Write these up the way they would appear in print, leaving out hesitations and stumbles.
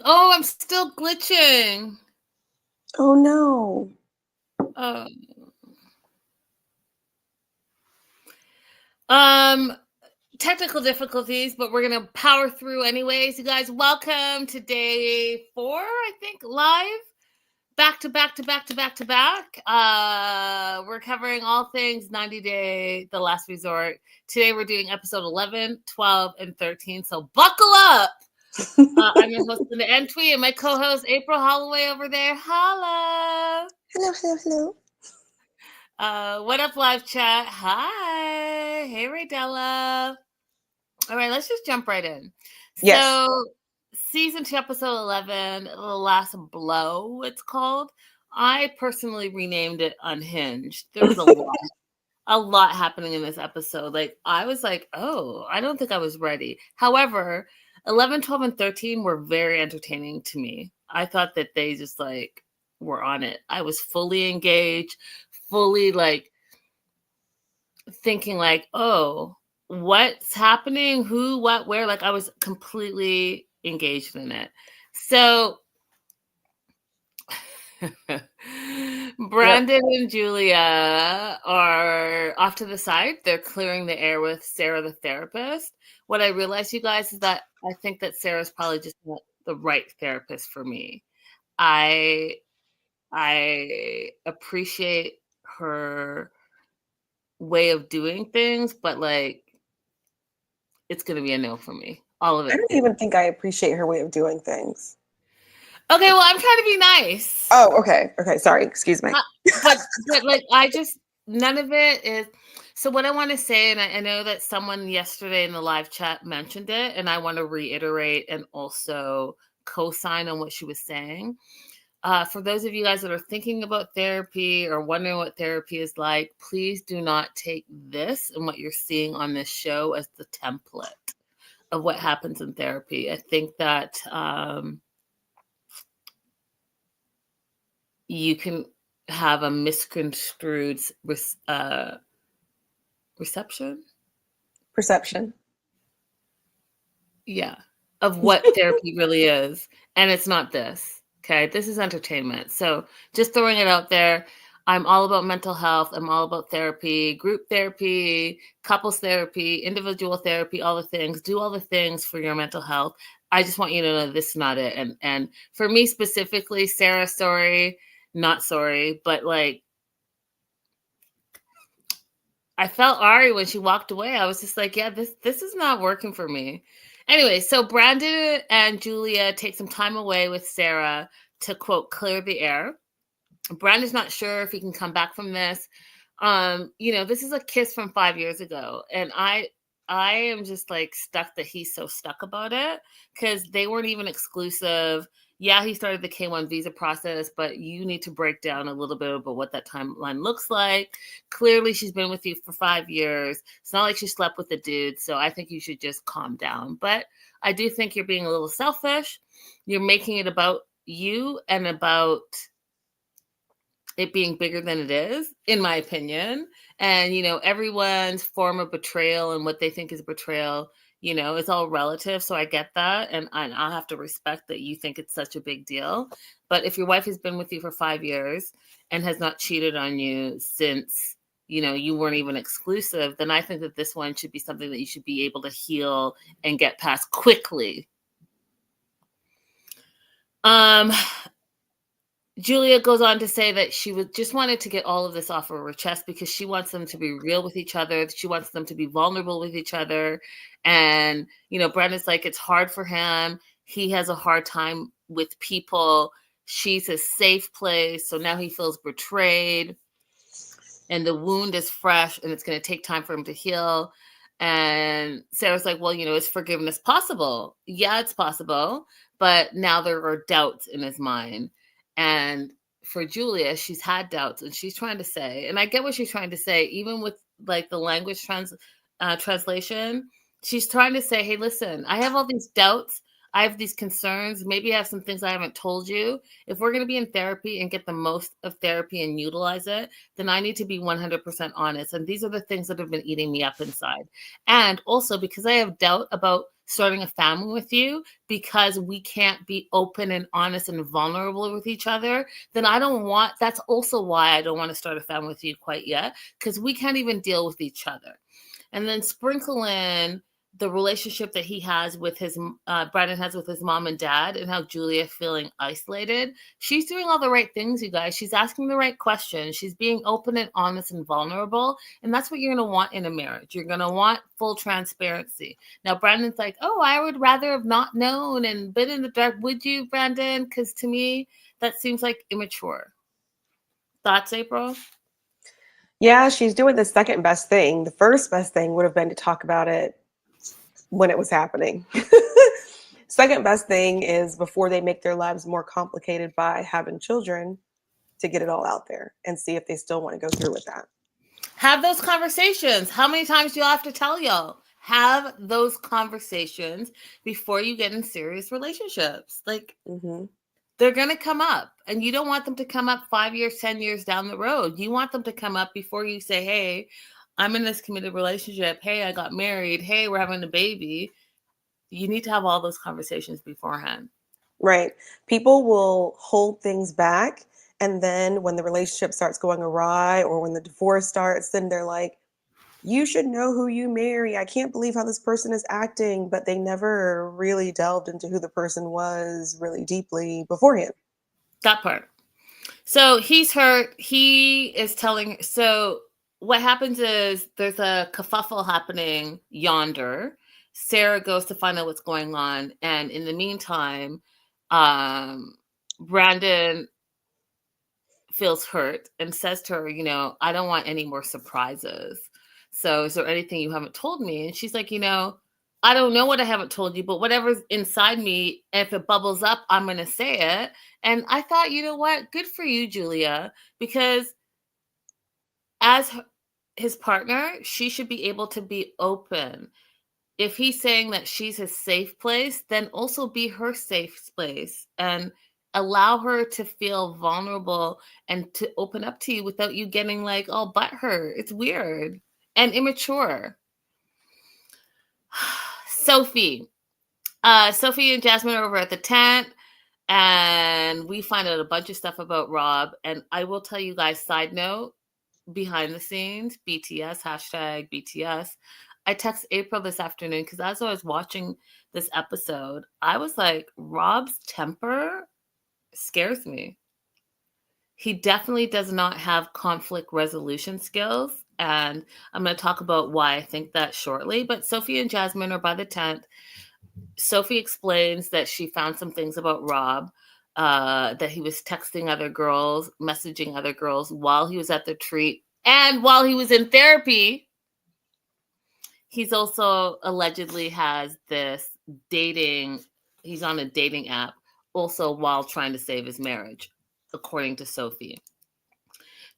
Oh, I'm still glitching. Oh no. Technical difficulties, but we're gonna power through anyways. You guys, welcome to day 4, I think, live. Back to back. We're covering all things 90 Day, The Last Resort. Today we're doing episode 11, 12, and 13. So buckle up. I'm your host, Linda Antwi, and my co-host, April Holloway over there. Holla. Hello. What up, live chat? Hi. Hey, Raydella. All right, let's just jump right in. Yes. So, season 2, episode 11, The Last Blow, it's called. I personally renamed it Unhinged. There was a lot happening in this episode. Like, I was like, oh, I don't think I was ready. However, 11, 12, and 13 were very entertaining to me. I thought that they just, like, were on it. I was fully engaged, fully, like, thinking, like, oh, what's happening? Who, what, where? Like, I was completely engaged in it. So Brandon and Julia are off to the side. They're clearing the air with Sarah, the therapist. What I realized, you guys, is that I think that Sarah's probably just not the right therapist for me. I appreciate her way of doing things, but like, it's going to be a no for me. All of it. I don't even think I appreciate her way of doing things. Okay, well, I'm trying to be nice. Oh, okay. Okay, sorry. Excuse me. But like, I just, none of it is. So what I want to say, and I know that someone yesterday in the live chat mentioned it, and I want to reiterate and also co-sign on what she was saying. For those of you guys that are thinking about therapy or wondering what therapy is like, please do not take this and what you're seeing on this show as the template of what happens in therapy. I think that you can have a misconstrued perception. Yeah, of what therapy really is. And it's not this. Okay, this is entertainment. So just throwing it out there. I'm all about mental health. I'm all about therapy, group therapy, couples therapy, individual therapy, all the things. Do all the things for your mental health. I just want you to know this is not it. And for me specifically, Sarah, sorry, not sorry, but like, I felt Ari when she walked away. I was just like, yeah, this is not working for me. Anyway, so Brandon and Julia take some time away with Sarah to, quote, clear the air. Brandon's not sure if he can come back from this. This is a kiss from 5 years ago. And I am just like stuck that he's so stuck about it because they weren't even exclusive. Yeah, he started the K1 visa process, but you need to break down a little bit about what that timeline looks like. Clearly, she's been with you for 5 years. It's not like she slept with the dude. So I think you should just calm down. But I do think you're being a little selfish. You're making it about you and about it being bigger than it is, in my opinion. And, everyone's form of betrayal and what they think is betrayal, it's all relative. So I get that. And I'll have to respect that you think it's such a big deal. But if your wife has been with you for 5 years and has not cheated on you since, you weren't even exclusive, then I think that this one should be something that you should be able to heal and get past quickly. Julia goes on to say that she just wanted to get all of this off of her chest because she wants them to be real with each other. She wants them to be vulnerable with each other. And, Brandon's like, it's hard for him. He has a hard time with people. She's a safe place. So now he feels betrayed. And the wound is fresh and it's going to take time for him to heal. And Sarah's like, well, is forgiveness possible? Yeah, it's possible. But now there are doubts in his mind. And for Julia, she's had doubts and she's trying to say, and I get what she's trying to say, even with like the language translation, she's trying to say, hey, listen, I have all these doubts. I have these concerns. Maybe I have some things I haven't told you. If we're going to be in therapy and get the most of therapy and utilize it, then I need to be 100% honest. And these are the things that have been eating me up inside. And also because I have doubt about starting a family with you, because we can't be open and honest and vulnerable with each other, then that's also why I don't want to start a family with you quite yet, because we can't even deal with each other. And then sprinkle in the relationship that he has with Brandon has with his mom and dad, and how Julia feeling isolated. She's doing all the right things, you guys. She's asking the right questions. She's being open and honest and vulnerable. And that's what you're going to want in a marriage. You're going to want full transparency. Now, Brandon's like, oh, I would rather have not known and been in the dark. Would you, Brandon? Because to me, that seems like immature. Thoughts, April? Yeah, she's doing the second best thing. The first best thing would have been to talk about it when it was happening. Second best thing is before they make their lives more complicated by having children, to get it all out there and see if they still want to go through with that. Have those conversations. How many times do you have to tell y'all? Have those conversations before you get in serious relationships. Like, they're going to come up, and you don't want them to come up 5 years, 10 years down the road. You want them to come up before you say, hey, I'm in this committed relationship. Hey, I got married. Hey, we're having a baby. You need to have all those conversations beforehand. Right. People will hold things back. And then when the relationship starts going awry, or when the divorce starts, then they're like, you should know who you marry. I can't believe how this person is acting. But they never really delved into who the person was really deeply beforehand. That part. So he's hurt. He is telling. So what happens is there's a kerfuffle happening yonder. Sarah goes to find out what's going on. And in the meantime, Brandon feels hurt and says to her, I don't want any more surprises. So is there anything you haven't told me? And she's like, I don't know what I haven't told you, but whatever's inside me, if it bubbles up, I'm going to say it. And I thought, you know what? Good for you, Julia, because as his partner, she should be able to be open. If he's saying that she's his safe place, then also be her safe place and allow her to feel vulnerable and to open up to you without you getting like all butthurt. It's weird and immature. Sophie and Jasmine are over at the tent, and we find out a bunch of stuff about Rob. And I will tell you guys, side note, behind the scenes, BTS, hashtag BTS. I text April this afternoon because as I was watching this episode, I was like, Rob's temper scares me. He definitely does not have conflict resolution skills. And I'm going to talk about why I think that shortly. But Sophie and Jasmine are by the tent. Sophie explains that she found some things about Rob, that he was texting other girls, messaging other girls while he was at the retreat and while he was in therapy. He's also allegedly has this he's on a dating app also while trying to save his marriage, according to Sophie.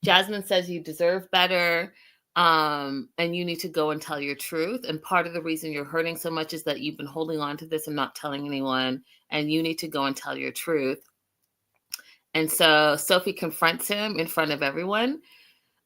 Jasmine says you deserve better. And you need to go and tell your truth. And part of the reason you're hurting so much is that you've been holding on to this and not telling anyone. And you need to go and tell your truth. And so Sophie confronts him in front of everyone,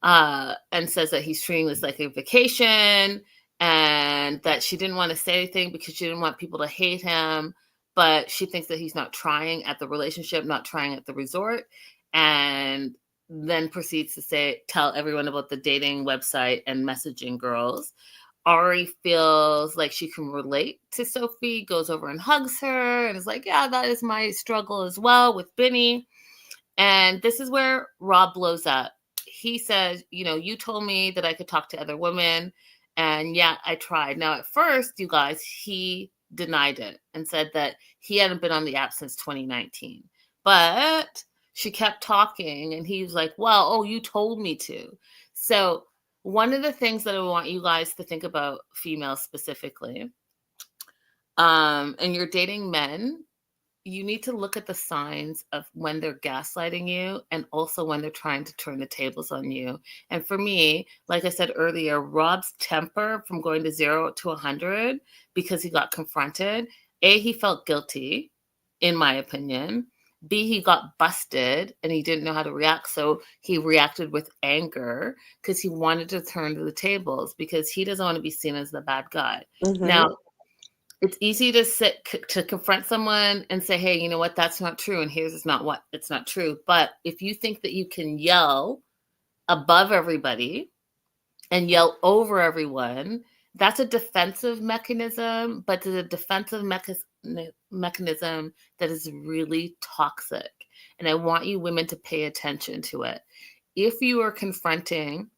and says that he's treating this like a vacation, and that she didn't want to say anything because she didn't want people to hate him. But she thinks that he's not trying at the relationship, not trying at the resort. And then proceeds to tell everyone about the dating website and messaging girls. Ari feels like she can relate to Sophie, goes over and hugs her and is like, yeah, that is my struggle as well with Benny. And this is where Rob blows up. He says, you told me that I could talk to other women. And yeah, I tried. Now, at first, you guys, he denied it and said that he hadn't been on the app since 2019. But she kept talking, and he was like, well, you told me to. So one of the things that I want you guys to think about, females specifically, and you're dating men, you need to look at the signs of when they're gaslighting you and also when they're trying to turn the tables on you. And for me, like I said earlier, Rob's temper from going to 0 to 100 because he got confronted, A, he felt guilty, in my opinion. B, he got busted and he didn't know how to react. So he reacted with anger because he wanted to turn to the tables because he doesn't want to be seen as the bad guy. Mm-hmm. Now, it's easy to confront someone and say, hey, you know what? That's not true. And here's it's not true. But if you think that you can yell above everybody and yell over everyone, that's a defensive mechanism, but it's a defensive mechanism that is really toxic. And I want you women to pay attention to it. If you are confronting,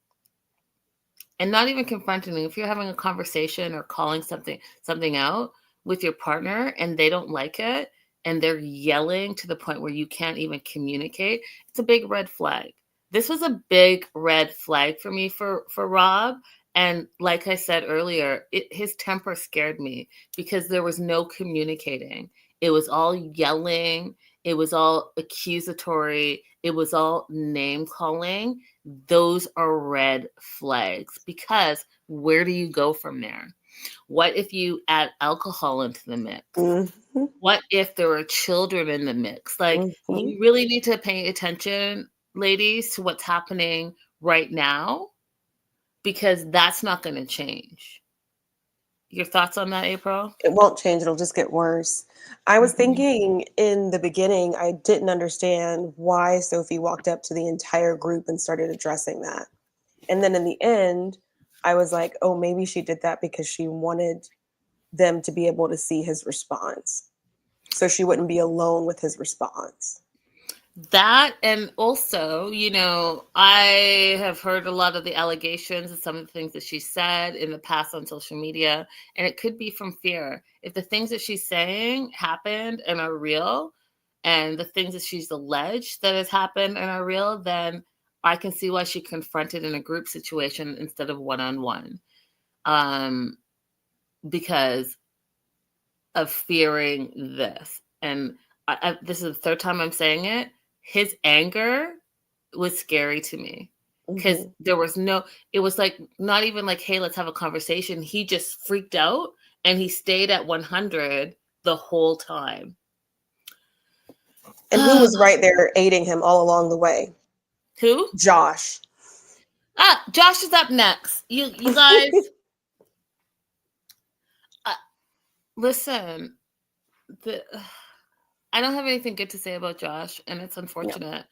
and not even confronting, if you're having a conversation or calling something out with your partner and they don't like it and they're yelling to the point where you can't even communicate, it's a big red flag. This was a big red flag for me for Rob. And like I said earlier, his temper scared me because there was no communicating. It was all yelling. It was all accusatory. It was all name calling. Those are red flags because where do you go from there? What if you add alcohol into the mix? Mm-hmm. What if there are children in the mix? Like, Mm-hmm. you really need to pay attention, ladies, to what's happening right now, because that's not going to change. Your thoughts on that, April? It won't change. It'll just get worse. I was thinking in the beginning, I didn't understand why Sophie walked up to the entire group and started addressing that. And then in the end, I was like, oh, maybe she did that because she wanted them to be able to see his response. So she wouldn't be alone with his response. That, and also, I have heard a lot of the allegations and some of the things that she said in the past on social media, and it could be from fear. If the things that she's saying happened and are real, and the things that she's alleged that has happened and are real, then I can see why she confronted in a group situation instead of one-on-one, because of fearing this. And this is the third time I'm saying it. His anger was scary to me because there was it was like not even like, hey, let's have a conversation. He just freaked out and he stayed at 100 the whole time. And who was right there aiding him all along the way? Who? Josh. Josh is up next. You guys, listen, I don't have anything good to say about Josh, and it's unfortunate. No.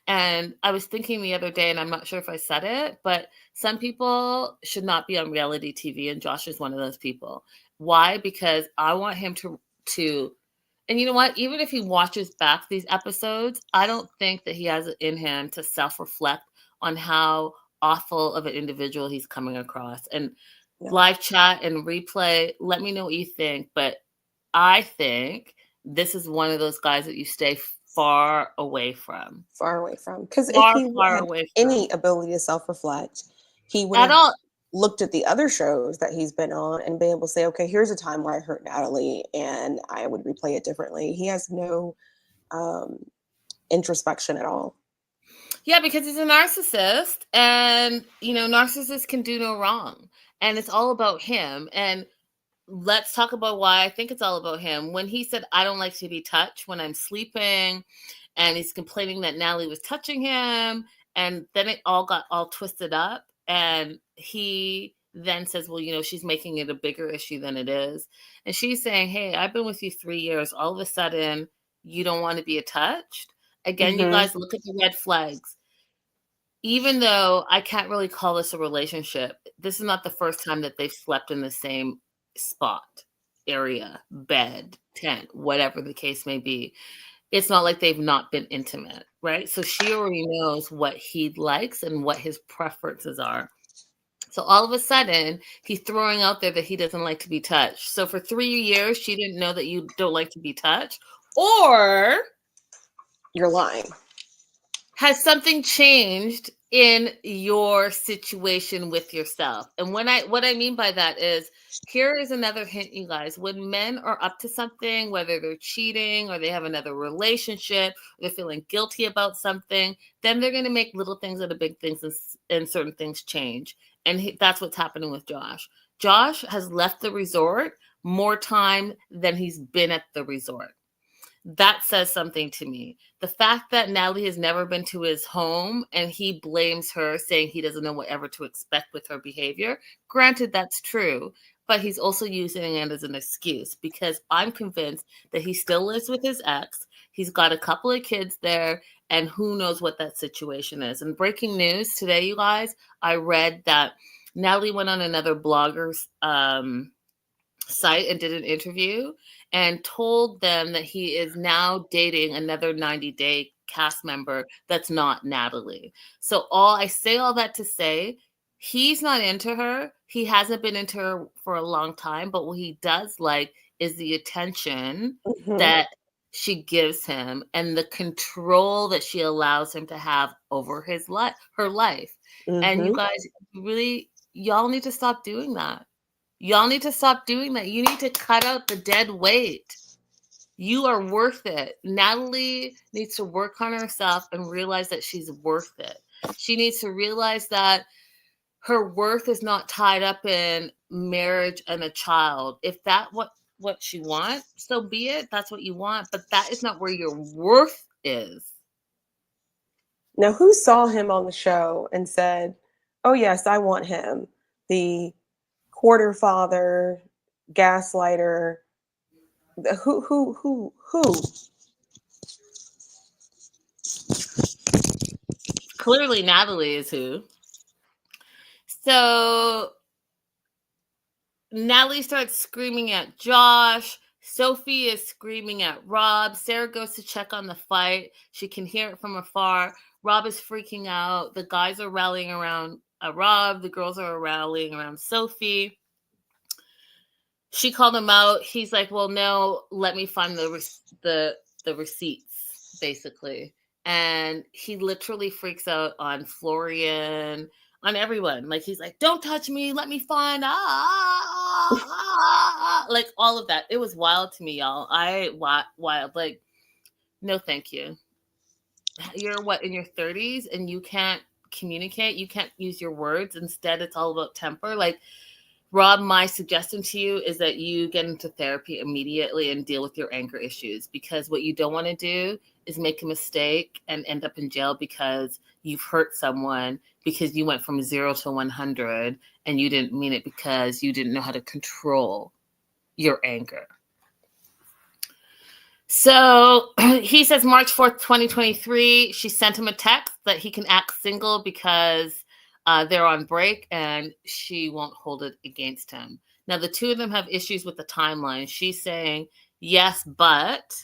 And I was thinking the other day, and I'm not sure if I said it, but some people should not be on reality TV, and Josh is one of those people. Why? Because I want him to, and you know what? Even if he watches back these episodes, I don't think that he has it in him to self-reflect on how awful of an individual he's coming across. And live chat and replay, let me know what you think, but I think this is one of those guys that you stay far away from. Far away from. Because if he had any ability to self-reflect, he would have looked at the other shows that he's been on and been able to say, okay, here's a time where I hurt Natalie and I would replay it differently. He has no introspection at all. Yeah, because he's a narcissist, and, narcissists can do no wrong. And it's all about him. And let's talk about why I think it's all about him. When he said, I don't like to be touched when I'm sleeping, and he's complaining that Natalie was touching him, and then it all got all twisted up, and he then says, well, she's making it a bigger issue than it is. And she's saying, hey, I've been with you 3 years. All of a sudden, you don't want to be touched? Again, you guys, look at the red flags. Even though I can't really call this a relationship, this is not the first time that they've slept in the same spot, area, bed, tent, whatever the case may be. It's not like they've not been intimate, right? So she already knows what he likes and what his preferences are. So all of a sudden, he's throwing out there that he doesn't like to be touched. So for 3 years, she didn't know that you don't like to be touched, or you're lying. Has something changed in your situation with yourself? And what I mean by that is, here is another hint, you guys. When men are up to something, whether they're cheating or they have another relationship, or they're feeling guilty about something, then they're going to make little things out of big things, and certain things change. And that's what's happening with Josh. Josh has left the resort more time than he's been at the resort. That says something to me. The fact that Natalie has never been to his home and he blames her, saying he doesn't know whatever to expect with her behavior. Granted, that's true, but he's also using it as an excuse, because I'm convinced that he still lives with his ex. He's got a couple of kids there, and who knows what that situation is. And breaking news today, you guys, I read that Natalie went on another blogger's site and did an interview and told them that he is now dating another 90-day cast member that's not Natalie. So I say all that to say, he's not into her. He hasn't been into her for a long time, but what he does like is the attention that she gives him and the control that she allows him to have over her life. And you guys, really, y'all need to stop doing that. Y'all need to stop doing that. You need to cut out the dead weight. You are worth it. Natalie needs to work on herself and realize that she's worth it. She needs to realize that her worth is not tied up in marriage and a child. If that's what she wants, so be it. That's what you want. But that is not where your worth is. Now, who saw him on the show and said, oh, yes, I want him? The quarter father, gaslighter. Who? Clearly, Natalie is who. So Natalie starts screaming at Josh. Sophie is screaming at Rob. Sarah goes to check on the fight. She can hear it from afar. Rob is freaking out. The guys are rallying around Rob. The girls are rallying around Sophie. She called him out. He's like, well, no, let me find the receipts, basically. And he literally freaks out on Florian, on everyone. Like, he's like, don't touch me. Let me find. Like, all of that. It was wild to me, y'all. Wild. Like, no, thank you. You're in your 30s and you can't communicate. You can't use your words. Instead, it's all about temper. Like, Rob, my suggestion to you is that you get into therapy immediately and deal with your anger issues, because what you don't want to do is make a mistake and end up in jail because you've hurt someone because you went from 0 to 100 and you didn't mean it, because you didn't know how to control your anger. So he says March 4th, 2023, she sent him a text that he can act single because they're on break and she won't hold it against him. Now, the two of them have issues with the timeline. She's saying, yes, but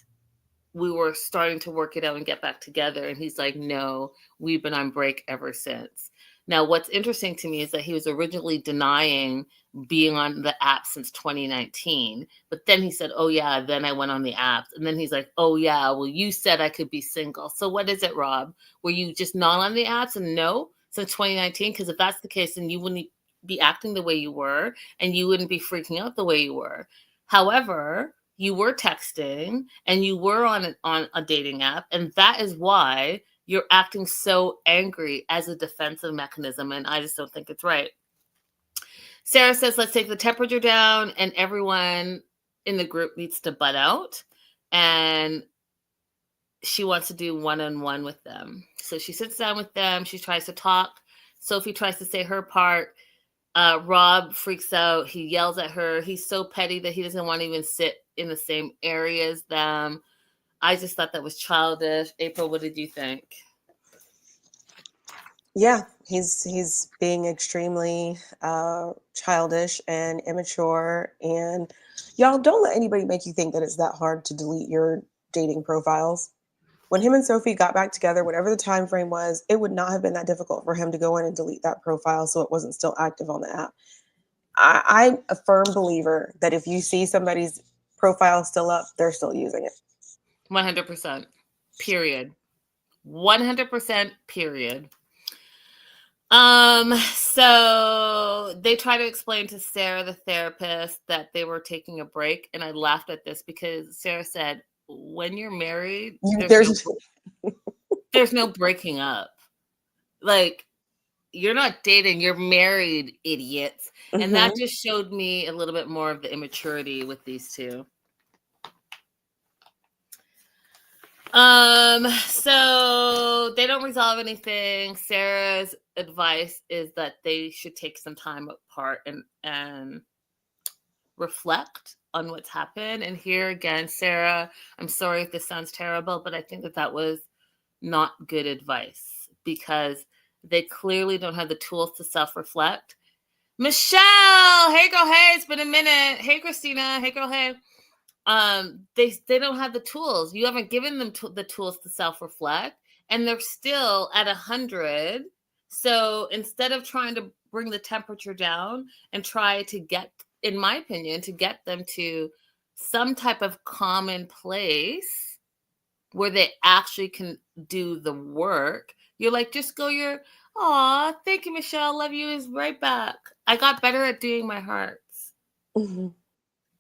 we were starting to work it out and get back together. And he's like, no, we've been on break ever since. Now, what's interesting to me is that he was originally denying being on the app since 2019. But then he said, oh, yeah, then I went on the apps. And then he's like, oh, yeah, well, you said I could be single. So what is it, Rob? Were you just not on the apps and no since 2019? Because if that's the case, then you wouldn't be acting the way you were and you wouldn't be freaking out the way you were. However, you were texting and you were on a dating app. And that is why you're acting so angry as a defensive mechanism. And I just don't think it's right. Sarah says, let's take the temperature down, and everyone in the group needs to butt out. And she wants to do one-on-one with them. So she sits down with them. She tries to talk. Sophie tries to say her part. Rob freaks out. He yells at her. He's so petty that he doesn't want to even sit in the same area as them. I just thought that was childish. April, what did you think? Yeah, he's being extremely childish and immature. And y'all, don't let anybody make you think that it's that hard to delete your dating profiles. When him and Sophie got back together, whatever the time frame was, it would not have been that difficult for him to go in and delete that profile so it wasn't still active on the app. I'm a firm believer that if you see somebody's profile still up, they're still using it. 100%. Period. 100%. Period. So they try to explain to Sarah, the therapist, that they were taking a break. And I laughed at this because Sarah said, when you're married, there's no breaking up. Like, you're not dating, you're married, idiots. And that Mm-hmm. just showed me a little bit more of the immaturity with these two. So they don't resolve anything. Sarah's advice is that they should take some time apart and reflect on what's happened. And here again, Sarah, I'm sorry if this sounds terrible, but I think that was not good advice because they clearly don't have the tools to self-reflect. Michelle, hey girl, hey, it's been a minute. Hey Christina, hey girl, hey. They don't have the tools. You haven't given them the tools to self-reflect, and they're still at 100. So instead of trying to bring the temperature down and try to get, in my opinion, to get them to some type of common place where they actually can do the work, you're like, just go your, aw, thank you, Michelle, love you is right back. I got better at doing my hearts. Mm-hmm.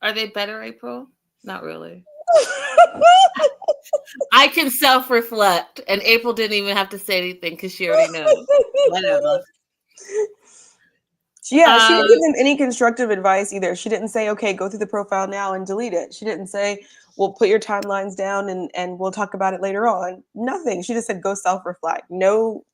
Are they better, April? Not really. I can self-reflect, and April didn't even have to say anything because she already knows. Whatever. Yeah, she didn't give them any constructive advice either. She didn't say, okay, go through the profile now and delete it. She didn't say, well, put your timelines down and we'll talk about it later on. Nothing. She just said, go self-reflect. No,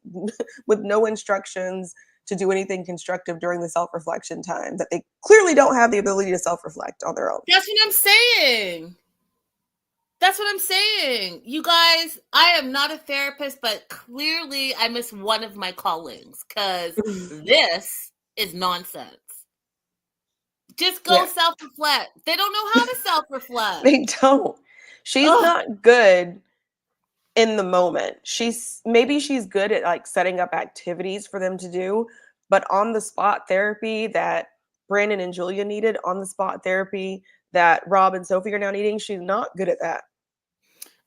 with no instructions to do anything constructive during the self-reflection time that they clearly don't have the ability to self-reflect on their own. That's what I'm saying. That's what I'm saying. You guys, I am not a therapist, but clearly I miss one of my callings because this is nonsense. Just go self-reflect. They don't know how to self-reflect. They don't. She's not good in the moment. Maybe she's good at like setting up activities for them to do, but on the spot therapy that Brandon and Julia needed, on the spot therapy that Rob and Sophie are now needing, she's not good at that.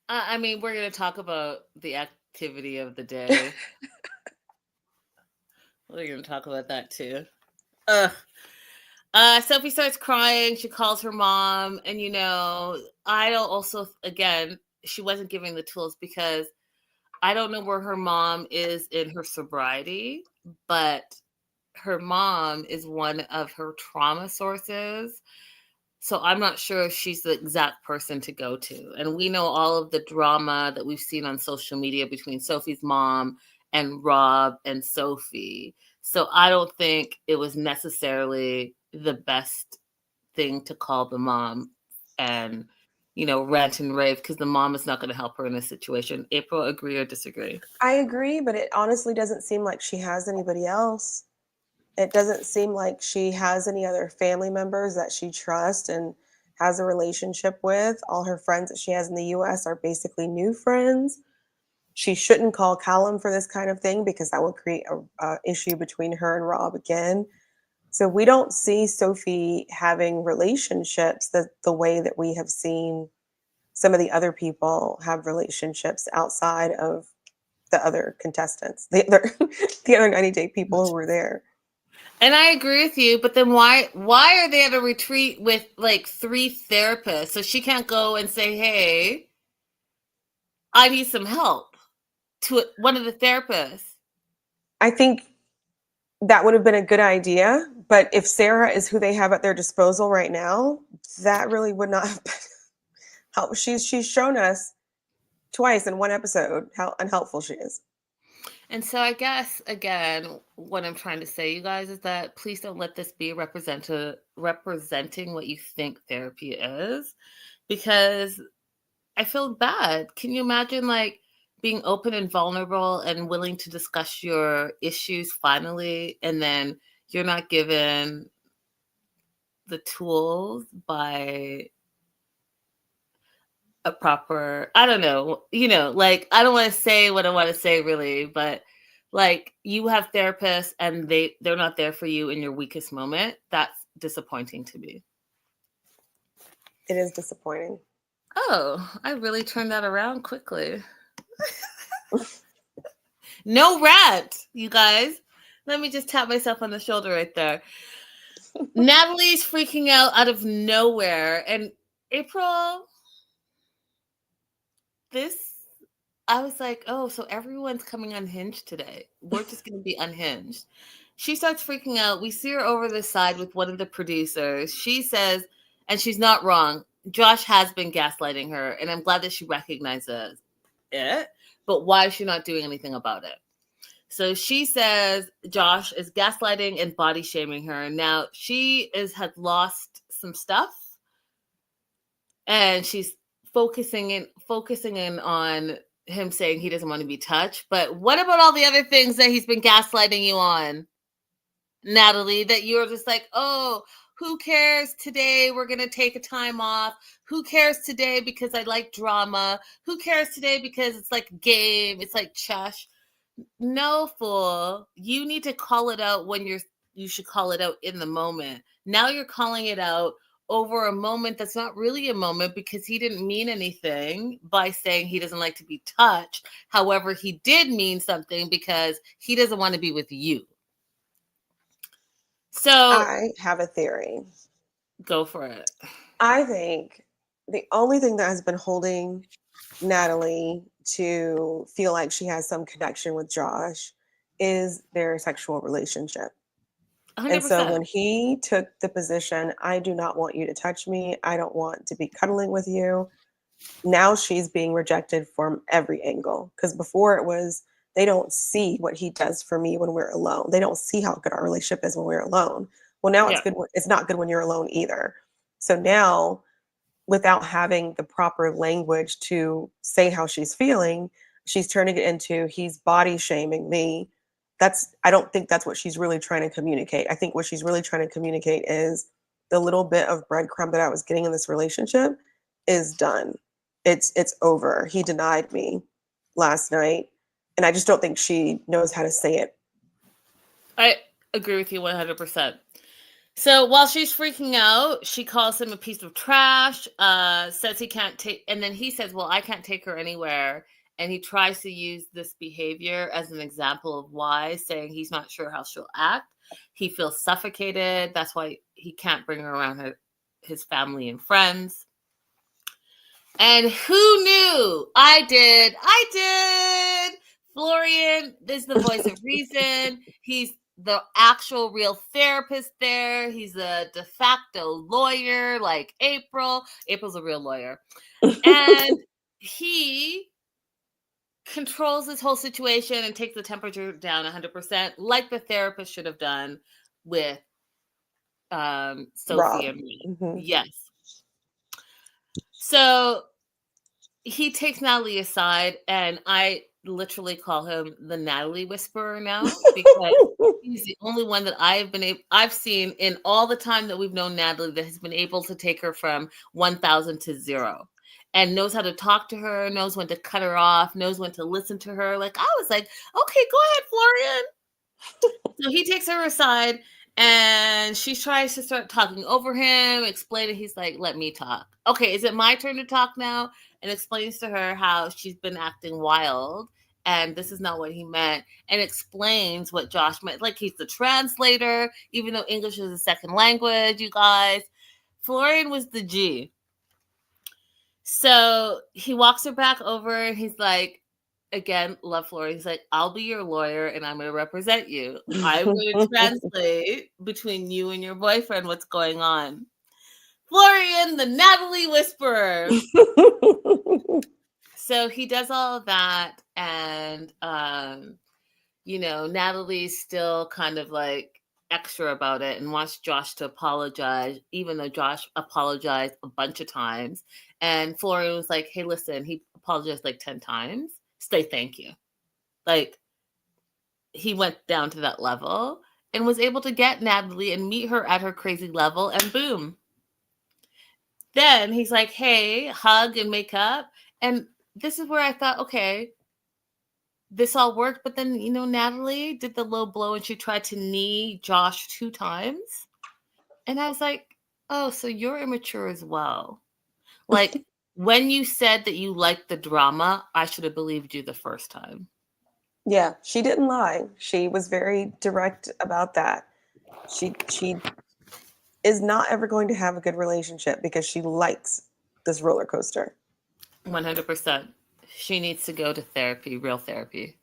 I mean, we're going to talk about the activity of the day. We're going to talk about that too. Sophie starts crying. She calls her mom. And, you know, I don't also, again, she wasn't giving the tools because I don't know where her mom is in her sobriety, but her mom is one of her trauma sources. So I'm not sure if she's the exact person to go to. And we know all of the drama that we've seen on social media between Sophie's mom and Rob and Sophie. So I don't think it was necessarily the best thing to call the mom and, you know, rant and rave because the mom is not going to help her in this situation. April, agree or disagree? I agree, but it honestly doesn't seem like she has anybody else. It doesn't seem like she has any other family members that she trusts and has a relationship with. All her friends that she has in the US are basically new friends. She shouldn't call Callum for this kind of thing because that will create a issue between her and Rob again. So we don't see Sophie having relationships the way that we have seen some of the other people have relationships outside of the other contestants, the other 90-day people who were there. And I agree with you, but then why are they at a retreat with like 3 therapists? So she can't go and say, hey, I need some help to one of the therapists. I think that would have been a good idea, but if Sarah is who they have at their disposal right now, that really would not have been help. She's shown us twice in one episode how unhelpful she is. And so I guess, again, what I'm trying to say, you guys, is that please don't let this be representing what you think therapy is, because I feel bad. Can you imagine, like, being open and vulnerable and willing to discuss your issues finally, and then you're not given the tools by a proper, I don't know, you know, like, I don't want to say what I want to say really, but like, you have therapists and they're not there for you in your weakest moment. That's disappointing to me. It is disappointing. Oh, I really turned that around quickly. No rant, you guys. Let me just tap myself on the shoulder right there. Natalie's freaking out of nowhere. And April, this I was like, oh, so everyone's coming unhinged today. We're just going to be unhinged. She starts freaking out. We see her over the side with one of the producers. She says, and she's not wrong, Josh has been gaslighting her, and I'm glad that she recognizes it. But why is she not doing anything about it? So she says Josh is gaslighting and body shaming her. Now she has lost some stuff, and she's focusing in on him saying he doesn't want to be touched. But what about all the other things that he's been gaslighting you on, Natalie? That you're just like, oh, who cares today? We're gonna take a time off. Who cares today because I like drama? Who cares today because it's like game? It's like chush. No, fool. You need to call it out when you should call it out in the moment. Now you're calling it out over a moment that's not really a moment because he didn't mean anything by saying he doesn't like to be touched. However, he did mean something because he doesn't want to be with you. So I have a theory. Go for it. I think the only thing that has been holding Natalie to feel like she has some connection with Josh is their sexual relationship. 100%. And so when he took the position, I do not want you to touch me. I don't want to be cuddling with you. Now she's being rejected from every angle. Because before it was, they don't see what he does for me when we're alone. They don't see how good our relationship is when we're alone. Well, now it's good. It's not good when you're alone either. So now, without having the proper language to say how she's feeling, she's turning it into he's body shaming me. I don't think that's what she's really trying to communicate. I think what she's really trying to communicate is the little bit of breadcrumb that I was getting in this relationship is done. It's over. He denied me last night. And I just don't think she knows how to say it. I agree with you 100%. So while she's freaking out, she calls him a piece of trash, says he can't take, and then he says, well, I can't take her anywhere. And he tries to use this behavior as an example of why, saying he's not sure how she'll act. He feels suffocated. That's why he can't bring her around his family and friends. And who knew? I did. Florian is the voice of reason. He's the actual real therapist there. He's a de facto lawyer like April. April's a real lawyer. And he controls this whole situation and takes the temperature down 100%, like the therapist should have done with Sophie Rob. and me. Mm-hmm. Yes. So he takes Natalie aside, and I literally call him the Natalie Whisperer now because he's the only one that I've seen in all the time that we've known Natalie that has been able to take her from 1,000 to 0. And knows how to talk to her, knows when to cut her off, knows when to listen to her. Like, I was like, okay, go ahead, Florian. So he takes her aside, and she tries to start talking over him, explaining. He's like, let me talk. Okay, is it my turn to talk now? And explains to her how she's been acting wild, and this is not what he meant, and explains what Josh meant. Like, he's the translator, even though English is a second language, you guys. Florian was the G. So he walks her back over, and he's like, again, love Florian. He's like, I'll be your lawyer, and I'm going to represent you. I'm going to translate between you and your boyfriend what's going on. Florian, the Natalie Whisperer. So he does all of that, and Natalie's still kind of like extra about it and wants Josh to apologize, even though Josh apologized a bunch of times. And Florian was like, hey, listen, he apologized like 10 times. Say thank you. Like, he went down to that level and was able to get Natalie and meet her at her crazy level, and boom. Then he's like, hey, hug and make up. And this is where I thought, okay, this all worked. But then, Natalie did the low blow and she tried to knee Josh 2 times. And I was like, oh, so you're immature as well. Like, when you said that you liked the drama, I should have believed you the first time. Yeah, she didn't lie. She was very direct about that. She is not ever going to have a good relationship because she likes this roller coaster. 100%. She needs to go to therapy, real therapy.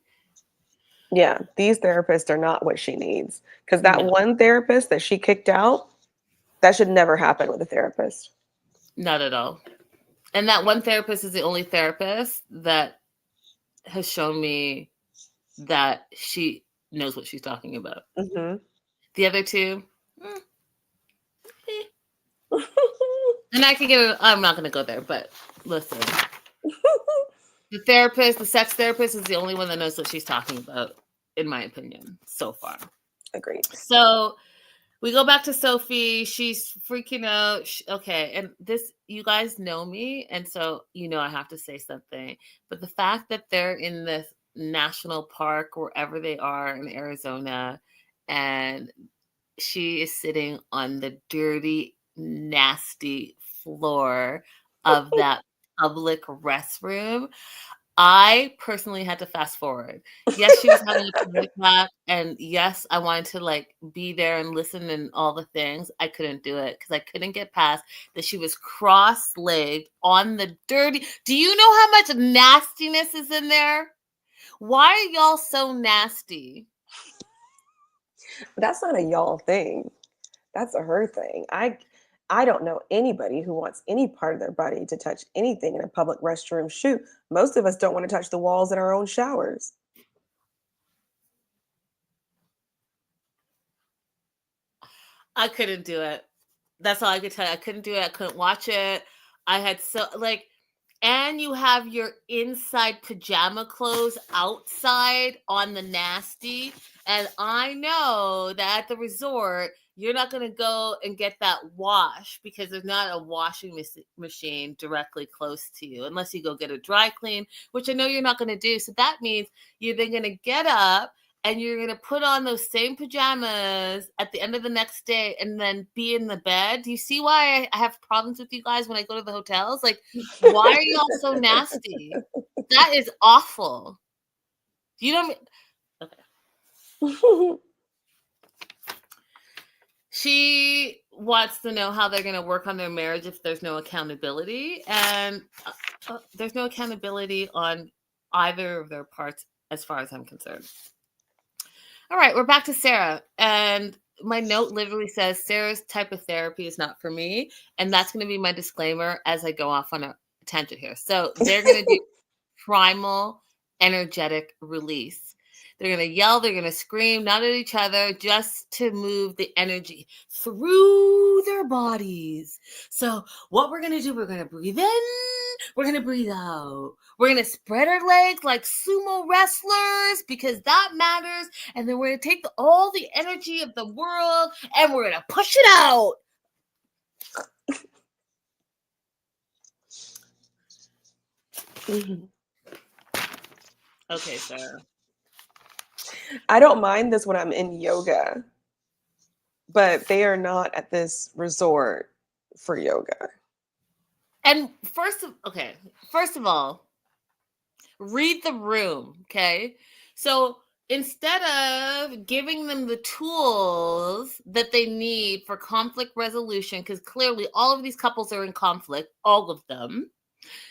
Yeah, these therapists are not what she needs. Because that No, one therapist that she kicked out, that should never happen with a therapist. not at all. And that one therapist is the only therapist that has shown me that she knows what she's talking about. Mm-hmm. The other two, and I can get it. I'm not going to go there, but listen, the sex therapist, is the only one that knows what she's talking about, in my opinion, so far. Agreed. So we go back to Sophie. She's freaking out. Okay, and this, you guys know me, and so I have to say something. But the fact that they're in this national park, wherever they are in Arizona, and she is sitting on the dirty, nasty floor of that public restroom, I personally had to fast forward. Yes, she was having a panic attack, and yes, I wanted to be there and listen and all the things. I couldn't do it because I couldn't get past that she was cross-legged on the dirty. Do you know how much nastiness is in there? Why are y'all so nasty? That's not a y'all thing. That's a her thing. I don't know anybody who wants any part of their body to touch anything in a public restroom. Shoot, most of us don't want to touch the walls in our own showers. I couldn't do it. That's all I could tell you. I couldn't do it. I couldn't watch it. I had and you have your inside pajama clothes outside on the nasty. And I know that at the resort, you're not going to go and get that wash because there's not a washing machine directly close to you unless you go get a dry clean, which I know you're not going to do. So that means you're then going to get up and you're going to put on those same pajamas at the end of the next day and then be in the bed. Do you see why I have problems with you guys when I go to the hotels? Why are y'all so nasty? That is awful. You don't... Okay. She wants to know how they're going to work on their marriage if there's no accountability. And there's no accountability on either of their parts as far as I'm concerned. All right, we're back to Sarah. And my note literally says, Sarah's type of therapy is not for me. And that's going to be my disclaimer as I go off on a tangent here. So they're going to do primal energetic release. They're going to yell, they're going to scream, not at each other, just to move the energy through their bodies. So what we're going to do, we're going to breathe in, we're going to breathe out. We're going to spread our legs like sumo wrestlers because that matters. And then we're going to take all the energy of the world and we're going to push it out. Mm-hmm. Okay, Sarah. I don't mind this when I'm in yoga, but they are not at this resort for yoga. And first of all, read the room, okay? So instead of giving them the tools that they need for conflict resolution, because clearly all of these couples are in conflict, all of them,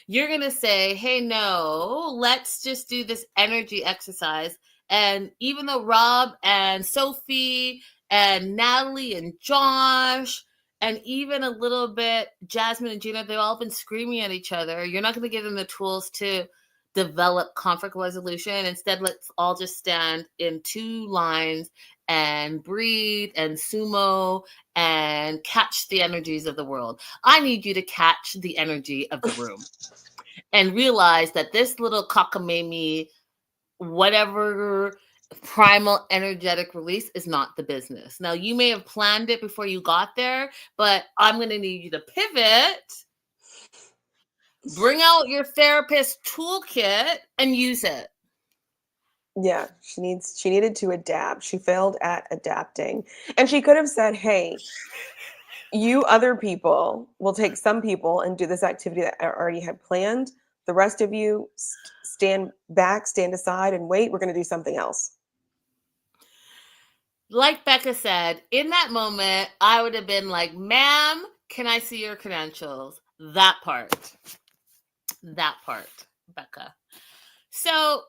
you're going to say, hey, no, let's just do this energy exercise. And even though Rob and Sophie and Natalie and Josh and even a little bit Jasmine and Gino, they've all been screaming at each other, you're not going to give them the tools to develop conflict resolution. Instead, let's all just stand in two lines and breathe and sumo and catch the energies of the world. I need you to catch the energy of the room and realize that this little cockamamie, whatever primal energetic release is not the business. Now, you may have planned it before you got there, but I'm going to need you to pivot, bring out your therapist toolkit and use it. Yeah, she needed to adapt. She failed at adapting. And she could have said, hey, you other people will take some people and do this activity that I already had planned. The rest of you stand back, stand aside and wait. We're going to do something else. Like Becca said, in that moment, I would have been like, ma'am, can I see your credentials? That part. Becca. So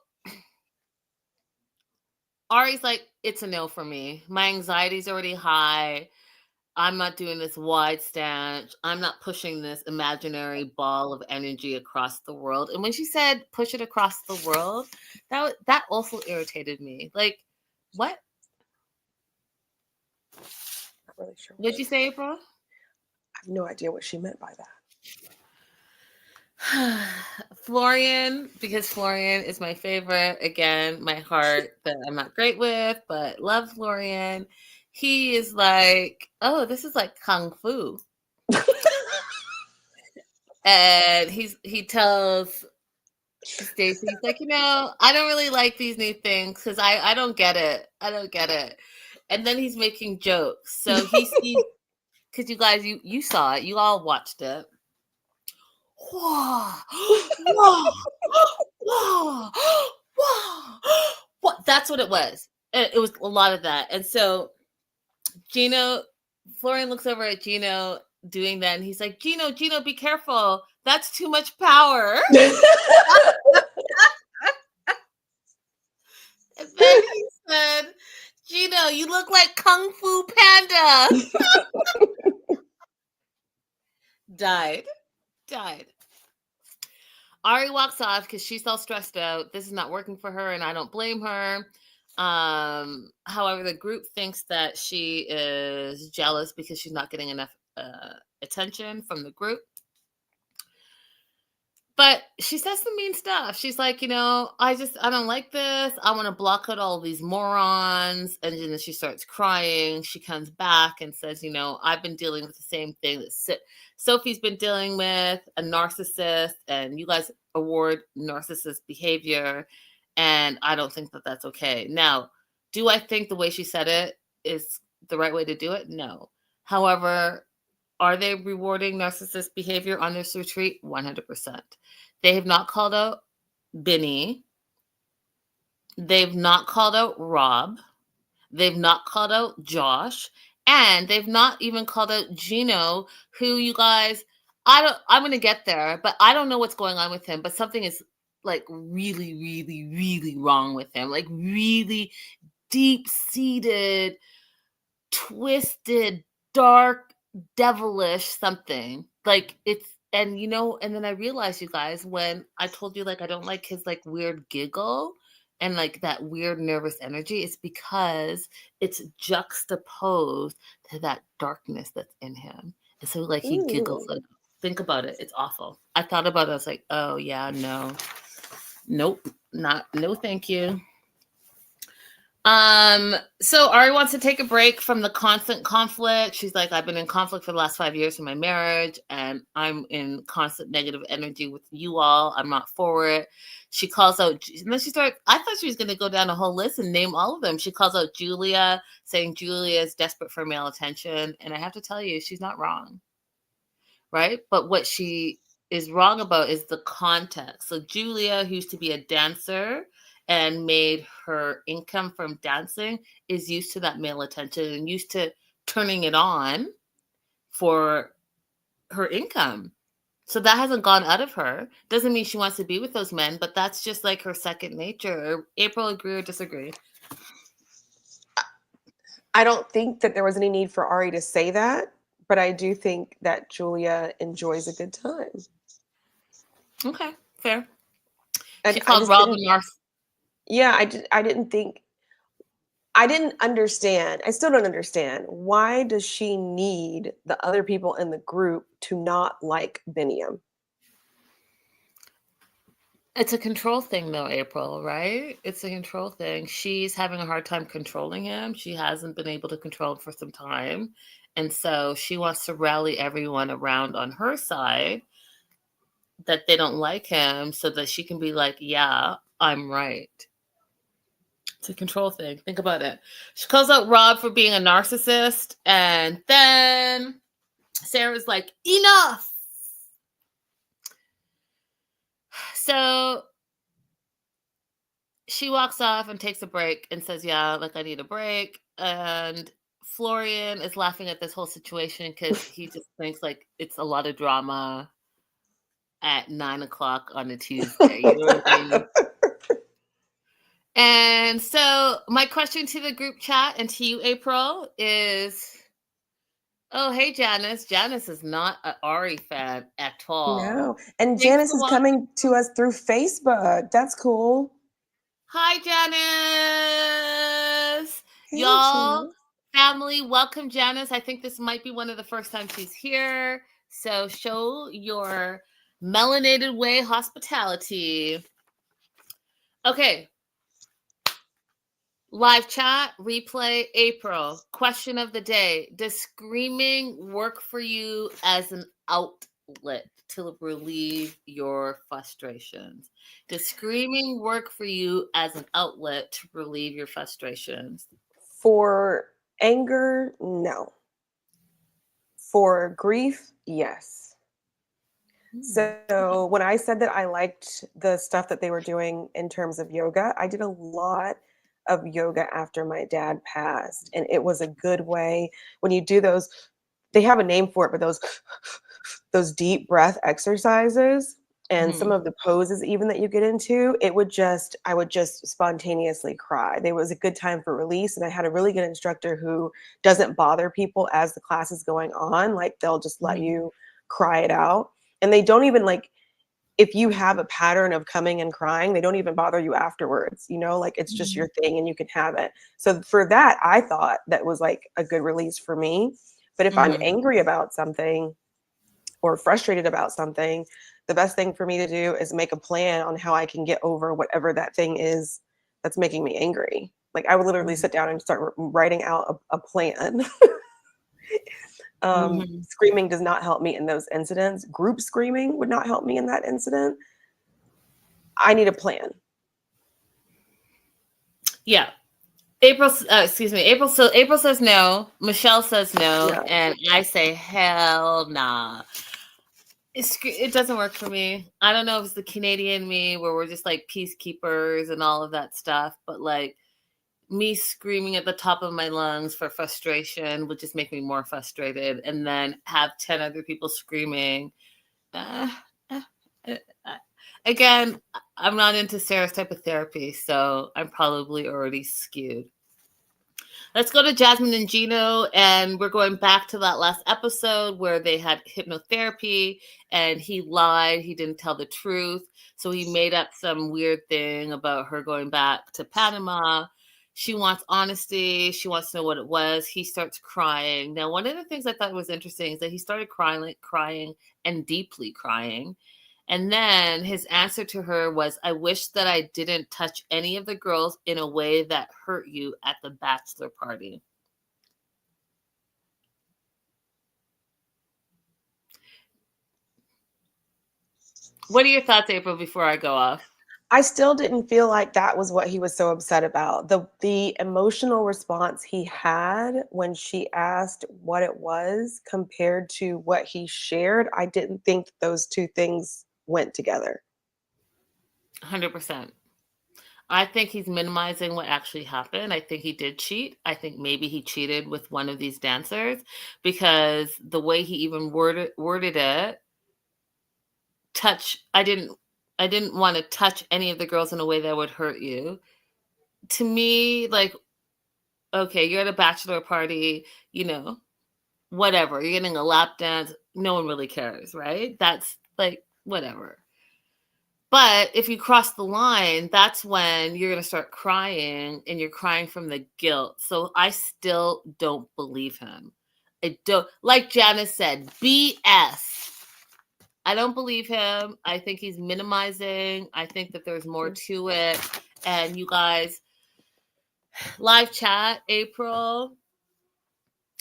Ari's like, it's a no for me. My anxiety's already high. I'm not doing this wide stance. I'm not pushing this imaginary ball of energy across the world. And when she said push it across the world, that also irritated me. Like, what? Not really sure. What'd you say, April? I have no idea what she meant by that. Florian, because Florian is my favorite. Again, my heart that I'm not great with, but love Florian. He is like, oh, this is like kung fu. And he tells Stacy, he's like, I don't really like these new things because I don't get it. I don't get it. And then he's making jokes. So he sees, because you guys, you saw it. You all watched it. Whoa, whoa, whoa, whoa. What? That's what it was. It was a lot of that. And so Florian looks over at Gino doing that, and he's like, Gino, be careful. That's too much power. And then he said, Gino, you look like Kung Fu Panda. Died. Ari walks off because she's all stressed out. This is not working for her, and I don't blame her. However, the group thinks that she is jealous because she's not getting enough attention from the group. But she says some mean stuff. She's like, I don't like this. I want to block out all these morons. And then she starts crying. She comes back and says, I've been dealing with the same thing that Sophie's been dealing with, a narcissist, and you guys award narcissist behavior. And I don't think that that's okay. Now, do I think the way she said it is the right way to do it? No. However, are they rewarding narcissist behavior on this retreat? 100%. They have not called out Benny. They've not called out Rob. They've not called out Josh. And they've not even called out Gino, who, you guys, I'm going to get there, but I don't know what's going on with him. But something is like really, really, really wrong with him. Like really deep-seated, twisted, dark, devilish something. Like it's, and then I realized, you guys, when I told you, like, I don't like his like weird giggle and like that weird nervous energy, it's because it's juxtaposed to that darkness that's in him. And so like he giggles, like, think about it, it's awful. I thought about it, I was like, oh yeah, nope, no thank you. So Ari wants to take a break from the constant conflict. She's like, I've been in conflict for the last 5 years in my marriage, and I'm in constant negative energy with you all. I'm not for it. She calls out, and then I thought she was going to go down a whole list and name all of them. She calls out Julia, saying Julia is desperate for male attention. And I have to tell you, she's not wrong. Right? But what she is wrong about is the context. So Julia, who used to be a dancer and made her income from dancing, is used to that male attention and used to turning it on for her income. So that hasn't gone out of her. Doesn't mean she wants to be with those men, but that's just like her second nature. April, agree or disagree? I don't think that there was any need for Ari to say that, but I do think that Julia enjoys a good time. Okay, fair. And she called Rob a narcissist. Yeah, I didn't understand. I still don't understand. Why does she need the other people in the group to not like Biniam? It's a control thing, though, April, right? It's a control thing. She's having a hard time controlling him. She hasn't been able to control him for some time. And so she wants to rally everyone around on her side that they don't like him so that she can be like, yeah, I'm right. It's a control thing. Think about it. She calls out Rob for being a narcissist. And then Sarah's like, enough. So she walks off and takes a break and says, yeah, like I need a break. And Florian is laughing at this whole situation because he just thinks like it's a lot of drama. at 9 o'clock on a Tuesday. You know what I mean? And so my question to the group chat and to you, April, is, oh, hey, Janice. Janice is not an Ari fan at all. No. And Thanks Janice for is watching. coming to us through Facebook. That's cool. Hi, Janice. Hey, Y'all, Janice. family, welcome, Janice. I think this might be one of the first times she's here. So show your melanated way hospitality. Okay. Live chat, replay, April. Question of the day. Does screaming work for you as an outlet to relieve your frustrations? Does screaming work for you as an outlet to relieve your frustrations? For anger, no. For grief, yes. So when I said that I liked the stuff that they were doing in terms of yoga, I did a lot of yoga after my dad passed. And it was a good way when you do those, they have a name for it, but those deep breath exercises and some of the poses even that you get into, I would just spontaneously cry. There was a good time for release. And I had a really good instructor who doesn't bother people as the class is going on. Like they'll just let you cry it out. And they don't even like, if you have a pattern of coming and crying, they don't even bother you afterwards, you know, like it's just your thing and you can have it. So for that, I thought that was like a good release for me. But if I'm angry about something or frustrated about something, the best thing for me to do is make a plan on how I can get over whatever that thing is that's making me angry. Like I would literally sit down and start writing out a plan. Screaming does not help me in those incidents. Group screaming would not help me in that incident. I need a plan. Yeah. April, excuse me. April says no. Michelle says no. Yeah. And I say, hell nah. It doesn't work for me. I don't know if it's the Canadian me where we're just like peacekeepers and all of that stuff. But like me screaming at the top of my lungs for frustration would just make me more frustrated. And then have 10 other people screaming. Again, I'm not into Sarah's type of therapy, so I'm probably already skewed. Let's go to Jasmine and Gino, and we're going back to that last episode where they had hypnotherapy, and he lied. He didn't tell the truth, so he made up some weird thing about her going back to Panama. She wants honesty. She wants to know what it was. He starts crying. Now, one of the things I thought was interesting is that he started crying, and deeply crying. And then his answer to her was, I wish that I didn't touch any of the girls in a way that hurt you at the bachelor party. What are your thoughts, April, before I go off? I still didn't feel like that was what he was so upset about. The emotional response he had when she asked what it was compared to what he shared, I didn't think those two things went together. 100%. I think he's minimizing what actually happened. I think he did cheat. I think maybe he cheated with one of these dancers because the way he even worded it, I didn't want to touch any of the girls in a way that would hurt you. To me, like, okay, you're at a bachelor party, you know, whatever. You're getting a lap dance. No one really cares, right? That's like, whatever. But if you cross the line, that's when you're going to start crying, and you're crying from the guilt. So I still don't believe him. I don't, like Janice said, BS. I don't believe him. I think he's minimizing. I think that there's more to it. And you guys, live chat, April,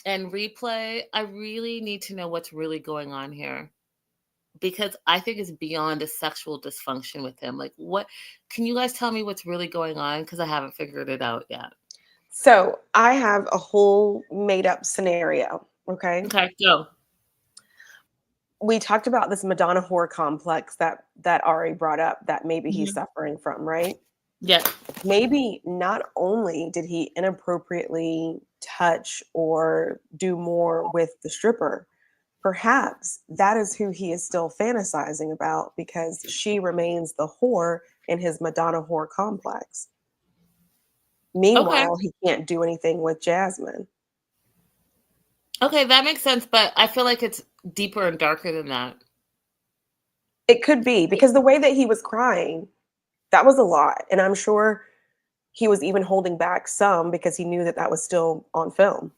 and replay, I really need to know what's really going on here. Because I think it's beyond a sexual dysfunction with him. Like, what can you guys tell me what's really going on? Because I haven't figured it out yet. So I have a whole made up scenario. Okay. Okay, go. We talked about this Madonna whore complex that Ari brought up that maybe he's suffering from, right? Yeah. Maybe not only did he inappropriately touch or do more with the stripper, perhaps that is who he is still fantasizing about because she remains the whore in his Madonna whore complex. Okay. Meanwhile, he can't do anything with Jasmine. Okay, that makes sense, but I feel like it's deeper and darker than that. It could be because the way that he was crying, that was a lot. And I'm sure he was even holding back some because he knew that that was still on film.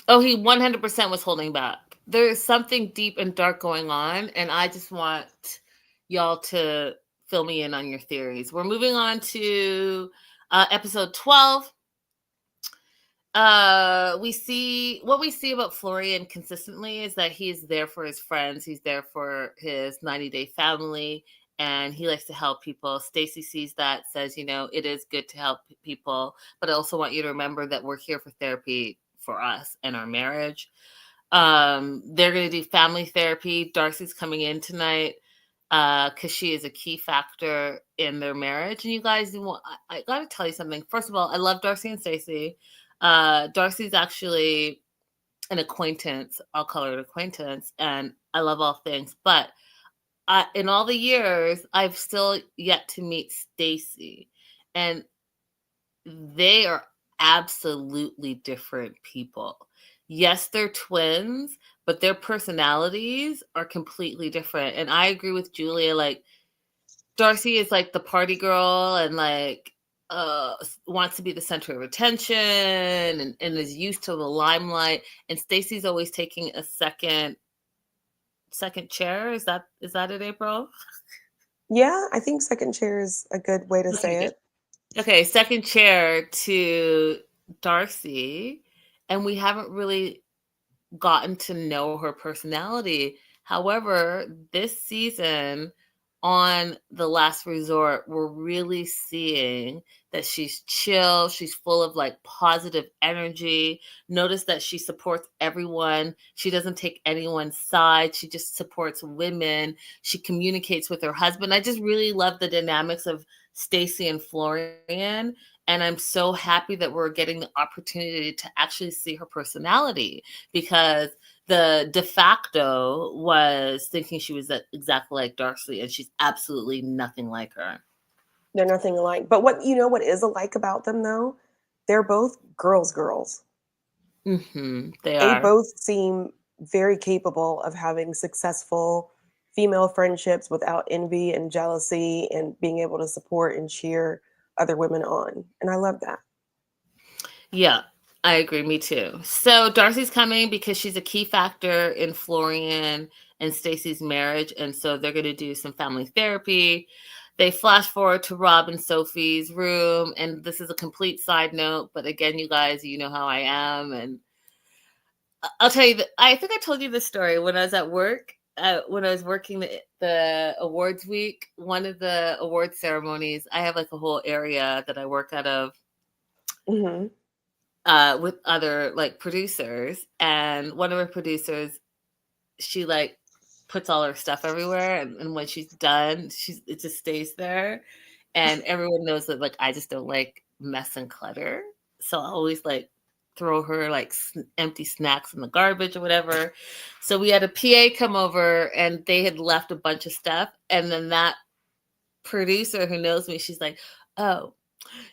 Oh, he 100% was holding back. There is something deep and dark going on, and I just want y'all to fill me in on your theories. We're moving on to episode 12. We see what we see about Florian consistently is that he's there for his friends, he's there for his 90-day family, and he likes to help people. Stacy sees that, says, you know, it is good to help people, but I also want you to remember that we're here for therapy for us and our marriage. They're going to do family therapy. Darcy's coming in tonight because she is a key factor in their marriage. And you guys, I got to tell you something. First of all, I love Darcy and Stacy. Darcy's actually an acquaintance. I'll call her an acquaintance, and I love all things. But in all the years, I've still yet to meet Stacy, and they are absolutely different people. Yes, they're twins, but their personalities are completely different. And I agree with Julia. Like, Darcy is like the party girl and like wants to be the center of attention and is used to the limelight. And Stacy's always taking a second chair. Is that it, April? Yeah, I think second chair is a good way to say it. Okay, second chair to Darcy, and we haven't really gotten to know her personality. However, this season on The Last Resort, we're really seeing that she's chill. She's full of like positive energy. Notice that she supports everyone. She doesn't take anyone's side. She just supports women. She communicates with her husband. I just really love the dynamics of Stacy and Florian. And I'm so happy that we're getting the opportunity to actually see her personality, because the de facto was thinking she was exactly like Darcy, and she's absolutely nothing like her. They're nothing alike. But what is alike about them though? They're both girls. Mm-hmm, they They are. both seem very capable of having successful female friendships without envy and jealousy and being able to support and cheer other women on. And I love that. Yeah, I agree. Me too. So Darcy's coming because she's a key factor in Florian and Stacy's marriage. And so they're going to do some family therapy. They flash forward to Rob and Sophie's room. And this is a complete side note. But again, you guys, you know how I am. And I'll tell you that I think I told you this story when I was at work. When I was working the awards week, one of the award ceremonies, I have like a whole area that I work out of. Mm-hmm. With other like producers, and one of our producers, she like puts all her stuff everywhere, and when she's done, it just stays there, and everyone knows that like I just don't like mess and clutter, so I always like throw her like empty snacks in the garbage or whatever. So we had a PA come over, and they had left a bunch of stuff, and then that producer who knows me, she's like, "Oh,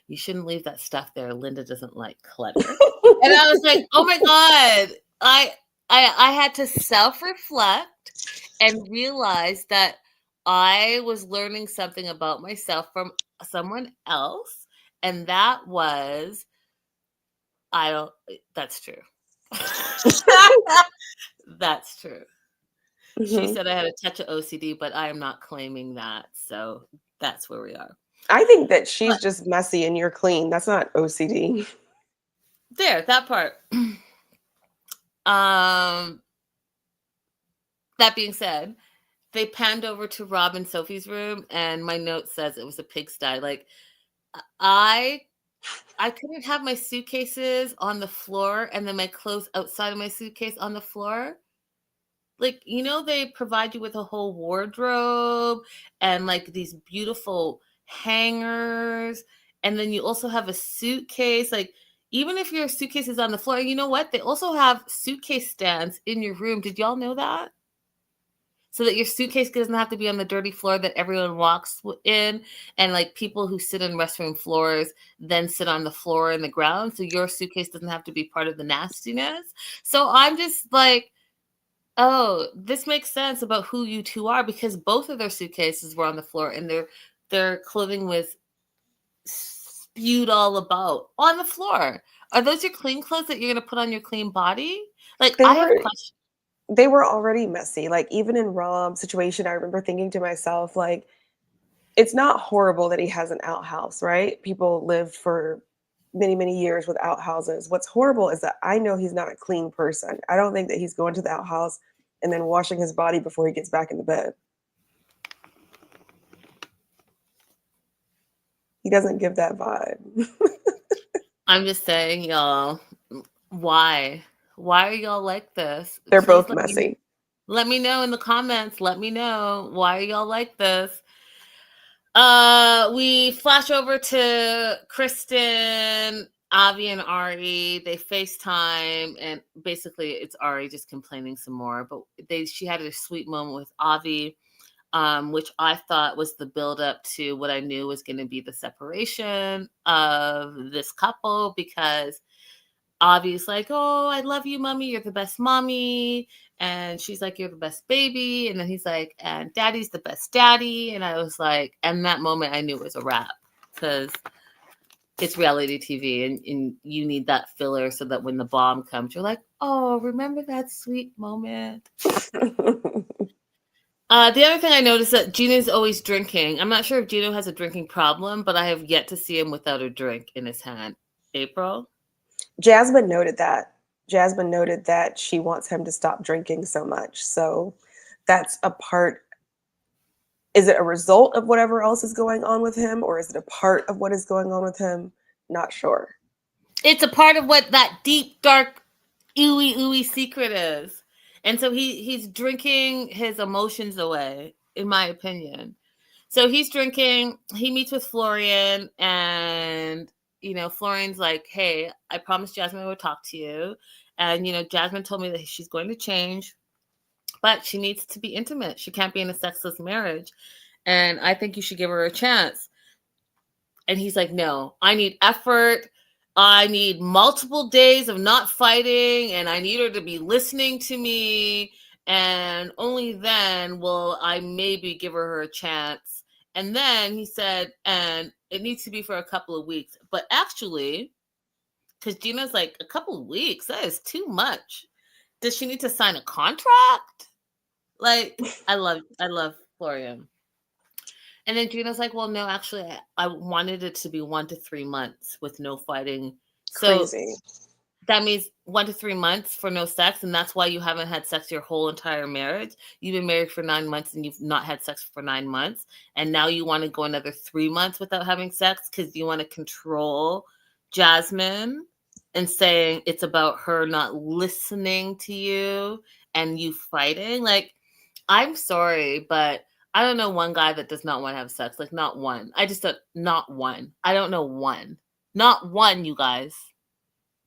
you shouldn't leave that stuff there. Linda doesn't like clutter." And I was like, oh my God. I had to self-reflect and realize that I was learning something about myself from someone else. And that was, that's true. That's true. She Mm-hmm. said I had a touch of OCD, but I am not claiming that. So that's where we are. I think that she's just messy and you're clean. That's not OCD. There, that part. That being said, they panned over to Rob and Sophie's room, and my note says it was a pigsty. Like, I couldn't have my suitcases on the floor and then my clothes outside of my suitcase on the floor. Like, you know, they provide you with a whole wardrobe and like these beautiful hangers, and then you also have a suitcase. Like, even if your suitcase is on the floor, you know what? They also have suitcase stands in your room. Did y'all know that? So that your suitcase doesn't have to be on the dirty floor that everyone walks in, and like people who sit on restroom floors then sit on the floor and the ground. So your suitcase doesn't have to be part of the nastiness. So I'm just like, oh, this makes sense about who you two are, because both of their suitcases were on the floor and their clothing was spewed all about on the floor. Are those your clean clothes that you're gonna put on your clean body? Like, They I have were questions. they were already messy. Like even in Rob's situation, I remember thinking to myself, like, it's not horrible that he has an outhouse, right? People lived for many, many years with outhouses. What's horrible is that I know he's not a clean person. I don't think that he's going to the outhouse and then washing his body before he gets back in the bed. He doesn't give that vibe. I'm just saying, y'all, why? Why are y'all like this? They're Please both messy. let me know in the comments. Let me know why are y'all like this. We flash over to Kristen, Avi, and Ari. They FaceTime, and basically it's Ari just complaining some more. But she had a sweet moment with Avi, which I thought was the buildup to what I knew was going to be the separation of this couple, because Avi's like, oh, I love you, mommy. You're the best mommy. And she's like, you're the best baby. And then he's like, and daddy's the best daddy. And I was like, and that moment I knew it was a wrap, because it's reality TV and you need that filler so that when the bomb comes, you're like, oh, remember that sweet moment. The other thing I noticed that Gino's always drinking. I'm not sure if Gino has a drinking problem, but I have yet to see him without a drink in his hand. April? Jasmine noted that. Jasmine noted that she wants him to stop drinking so much. So that's a part. Is it a result of whatever else is going on with him, or is it a part of what is going on with him? Not sure. It's a part of what that deep, dark, ooey secret is. And so he's drinking his emotions away, in my opinion. So he's drinking, he meets with Florian, and Florian's like, hey, I promised Jasmine I would talk to you. And Jasmine told me that she's going to change, but she needs to be intimate. She can't be in a sexless marriage. And I think you should give her a chance. And he's like, no, I need effort. I need multiple days of not fighting, and I need her to be listening to me. And only then will I maybe give her a chance. And then he said, and it needs to be for a couple of weeks. But actually, because Gina's like, a couple of weeks, that is too much. Does she need to sign a contract? Like, I love Florian. And then Gina's like, well, no, actually, I wanted it to be 1 to 3 months with no fighting. Crazy. So that means 1 to 3 months for no sex. And that's why you haven't had sex your whole entire marriage. You've been married for 9 months and you've not had sex for 9 months. And now you want to go another 3 months without having sex because you want to control Jasmine and saying it's about her not listening to you and you fighting. Like, I'm sorry, but I don't know one guy that does not want to have sex. Like, not one. I just don't, not one. I don't know one. Not one, you guys.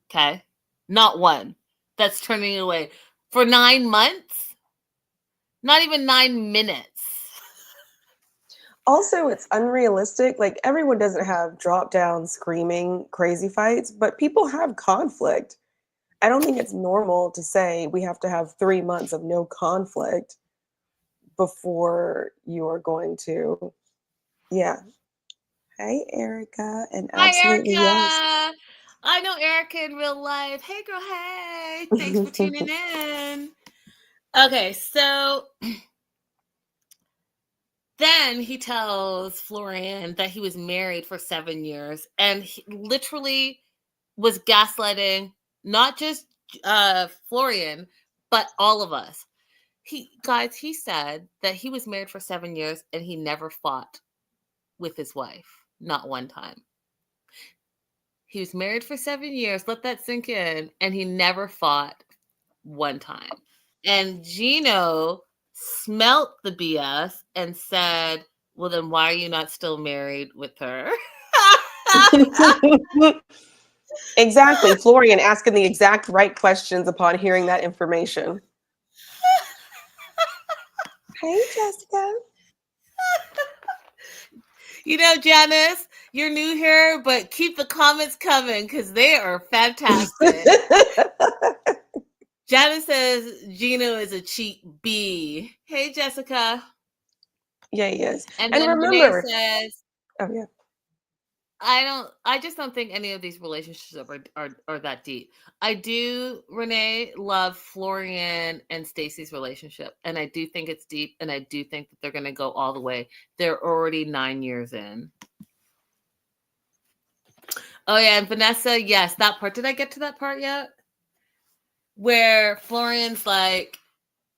Okay? Not one. That's turning it away. For 9 months? Not even 9 minutes. Also, it's unrealistic. Like, everyone doesn't have drop down screaming crazy fights, but people have conflict. I don't think it's normal to say we have to have 3 months of no conflict before you are going to, yeah. Hey, Erica, and absolutely Hi, Erica. yes. I know Erica in real life. Hey, girl. Hey. Thanks for tuning in. Okay, so then he tells Florian that he was married for 7 years, and he literally was gaslighting not just Florian, but all of us. He said that he was married for 7 years and he never fought with his wife, not one time. He was married for 7 years, let that sink in, and he never fought one time. And Gino smelt the BS and said, well, then why are you not still married with her? Exactly. Florian asking the exact right questions upon hearing that information. Hey, Jessica. You know, Janice, you're new here, but keep the comments coming because they are fantastic. Janice says Gino is a cheap B. Hey, Jessica. Yeah, he is. And And then Renee remember, says, oh yeah, I just don't think any of these relationships are that deep. I do, Renee, love Florian and Stacy's relationship. And I do think it's deep. And I do think that they're going to go all the way. They're already 9 years in. Oh, yeah. And Vanessa, yes, that part. Did I get to that part yet? Where Florian's like,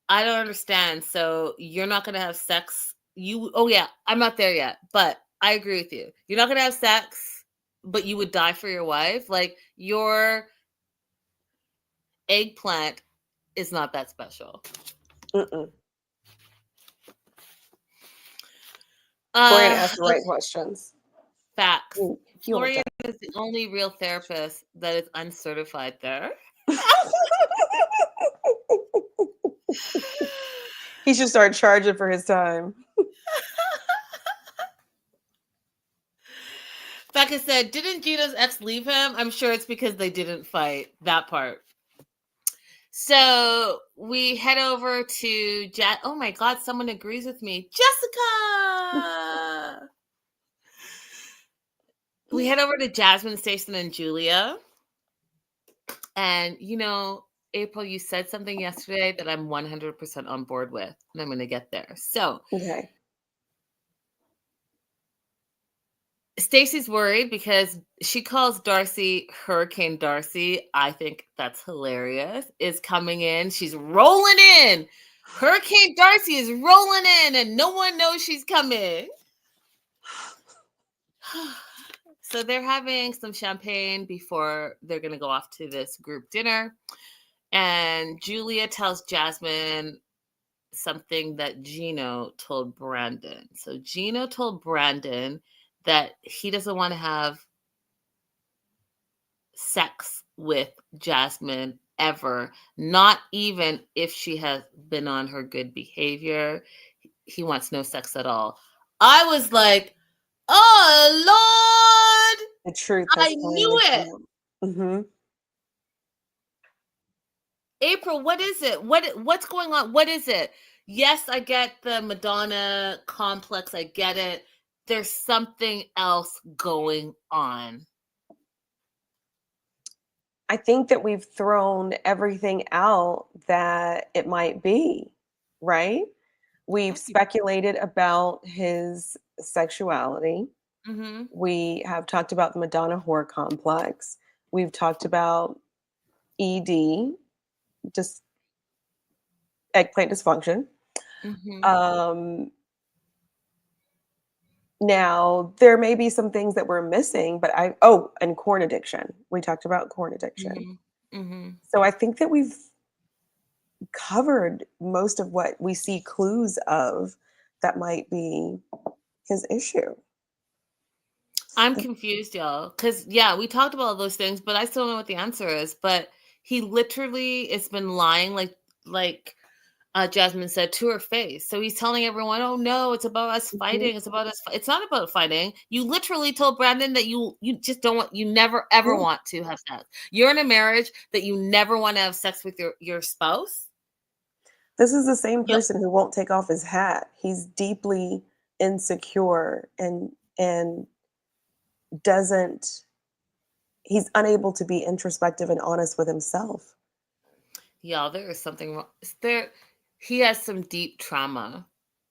I don't understand. So you're not going to have sex. Oh, yeah, I'm not there yet. But I agree with you. You're not going to have sex, but you would die for your wife. Like, your eggplant is not that special. Florian asked the right questions. Facts. Florian is the only real therapist that is uncertified there. He should start charging for his time. Becca said, didn't Gino's ex leave him? I'm sure it's because they didn't fight. That part. So we head over to oh my God, someone agrees with me. Jessica! We head over to Jasmine, Stacy, and Julia. And, you know, April, you said something yesterday that I'm 100% on board with, and I'm going to get there. So, okay. Stacy's worried because she calls Darcy Hurricane Darcy. I think that's hilarious. Is coming in. She's rolling in. Hurricane Darcy is rolling in, and no one knows she's coming. So they're having some champagne before they're going to go off to this group dinner. And Julia tells Jasmine something that Gino told Brandon. So Gino told Brandon that he doesn't want to have sex with Jasmine ever, not even if she has been on her good behavior. He wants no sex at all. I was like, oh Lord, the truth. I knew it. Mm-hmm. April, what is it? What's going on? What is it? Yes, I get the Madonna complex. I get it. There's something else going on. I think that we've thrown everything out that it might be, right? We've speculated about his sexuality. Mm-hmm. We have talked about the Madonna whore complex. We've talked about ED, just eggplant dysfunction. Mm-hmm. Now, there may be some things that we're missing, but and corn addiction. We talked about corn addiction. Mm-hmm. Mm-hmm. So I think that we've covered most of what we see clues of that might be his issue. I'm confused, y'all. Because, yeah, we talked about all those things, but I still don't know what the answer is. But he literally has been lying like Jasmine said, to her face. So he's telling everyone, oh no, it's about us fighting. It's about us. It's not about fighting. You literally told Brandon that you just don't want, you never ever want to have sex. You're in a marriage that you never want to have sex with your spouse. This is the same person who won't take off his hat. He's deeply insecure and he's unable to be introspective and honest with himself. Y'all, there is something wrong. He has some deep trauma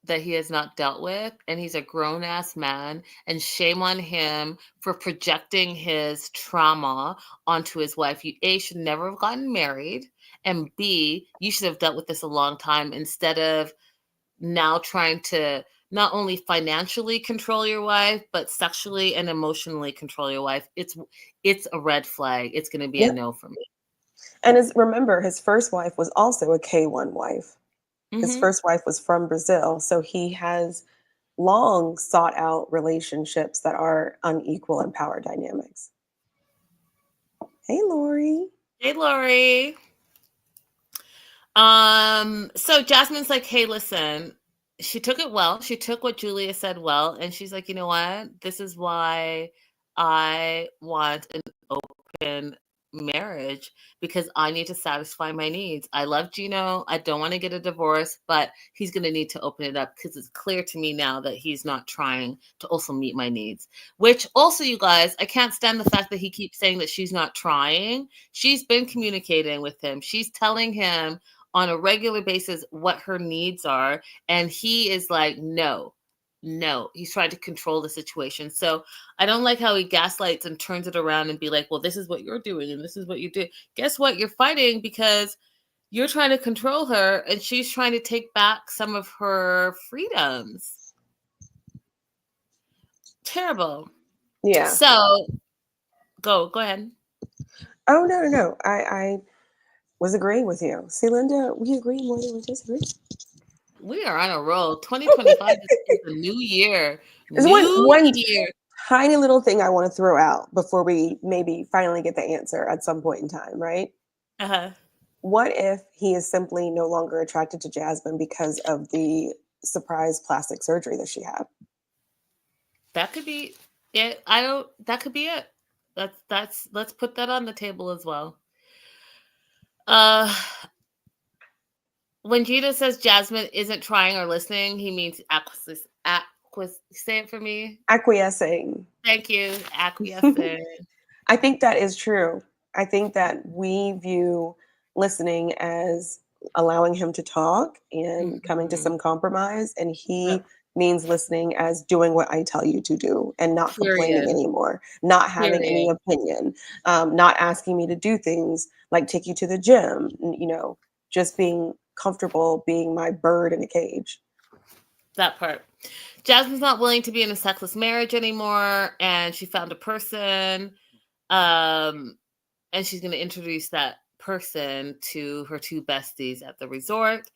that he has not dealt with, and he's a grown-ass man, and shame on him for projecting his trauma onto his wife. You, A, should never have gotten married, and B, you should have dealt with this a long time instead of now trying to not only financially control your wife, but sexually and emotionally control your wife. It's a red flag. It's going to be a no for me. And remember, his first wife was also a K1 wife. Mm-hmm. His first wife was from Brazil. So he has long sought out relationships that are unequal in power dynamics. Hey, Lori. Hey, Lori. So Jasmine's like, hey, listen, she took it well. She took what Julia said well, and she's like, you know what? This is why I want an open marriage because I need to satisfy my needs. I love Gino. I don't want to get a divorce, but he's going to need to open it up because it's clear to me now that he's not trying to also meet my needs. Which also, you guys, I can't stand the fact that he keeps saying that she's not trying. She's been communicating with him. She's telling him on a regular basis what her needs are, and he is like, no. He's trying to control the situation. So I don't like how he gaslights and turns it around and be like, well, this is what you're doing and this is what you do. Guess what? You're fighting because you're trying to control her and she's trying to take back some of her freedoms. Terrible. Yeah. So go ahead. Oh, no. I was agreeing with you. See, Linda, we agree more than we disagree. We are on a roll. 2025 is a new year. There's one tiny little thing I want to throw out before we maybe finally get the answer at some point in time, right? Uh-huh. What if he is simply no longer attracted to Jasmine because of the surprise plastic surgery that she had? That could be it. That could be it. Let's put that on the table as well. When Gino says Jasmine isn't trying or listening, he means say it for me. Acquiescing. Thank you. Acquiescing. I think that is true. I think that we view listening as allowing him to talk and coming to some compromise, and he means listening as doing what I tell you to do and not complaining anymore, not having any opinion, not asking me to do things like take you to the gym, just being comfortable being my bird in a cage. That part. Jasmine's not willing to be in a sexless marriage anymore, and she found a person, and she's going to introduce that person to her two besties at the resort.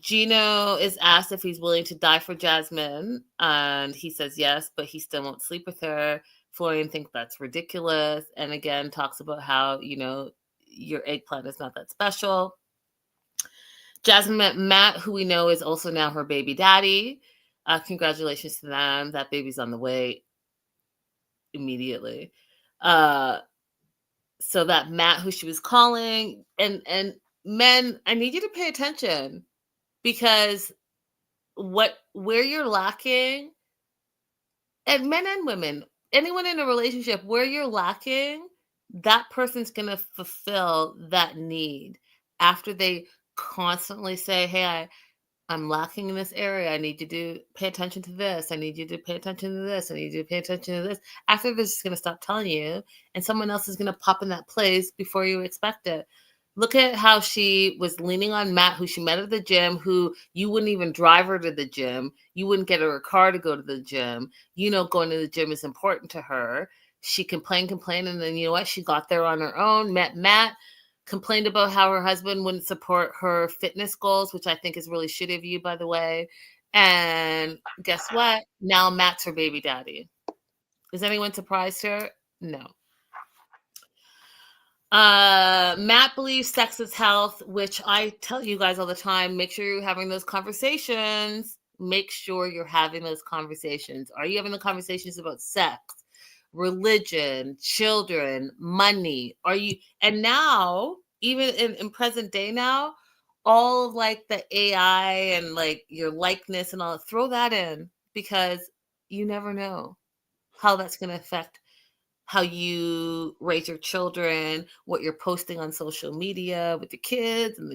Gino is asked if he's willing to die for Jasmine, and he says yes, but he still won't sleep with her. Florian thinks that's ridiculous, and again talks about how, your eggplant is not that special. Jasmine met Matt, who we know is also now her baby daddy. Congratulations to them. That baby's on the way immediately. So that Matt, who she was calling, and men, I need you to pay attention because where you're lacking, and men and women, anyone in a relationship, where you're lacking, that person's going to fulfill that need after they constantly say, hey, I'm lacking in this area. I need you to pay attention to this. I need you to pay attention to this. I need you to pay attention to this. After this is going to stop telling you, and someone else is going to pop in that place before you expect it. Look at how she was leaning on Matt, who she met at the gym, who you wouldn't even drive her to the gym. You wouldn't get her a car to go to the gym. Going to the gym is important to her. She complained, and then you know what? She got there on her own, met Matt, complained about how her husband wouldn't support her fitness goals, which I think is really shitty of you, by the way. And guess what? Now Matt's her baby daddy. Is anyone surprised here? No. Matt believes sex is health, which I tell you guys all the time. Make sure you're having those conversations. Make sure you're having those conversations. Are you having the conversations about sex, religion, children, money? And now, even in present day now, all of like the AI and like your likeness and all, throw that in because you never know how that's going to affect how you raise your children, what you're posting on social media with the kids and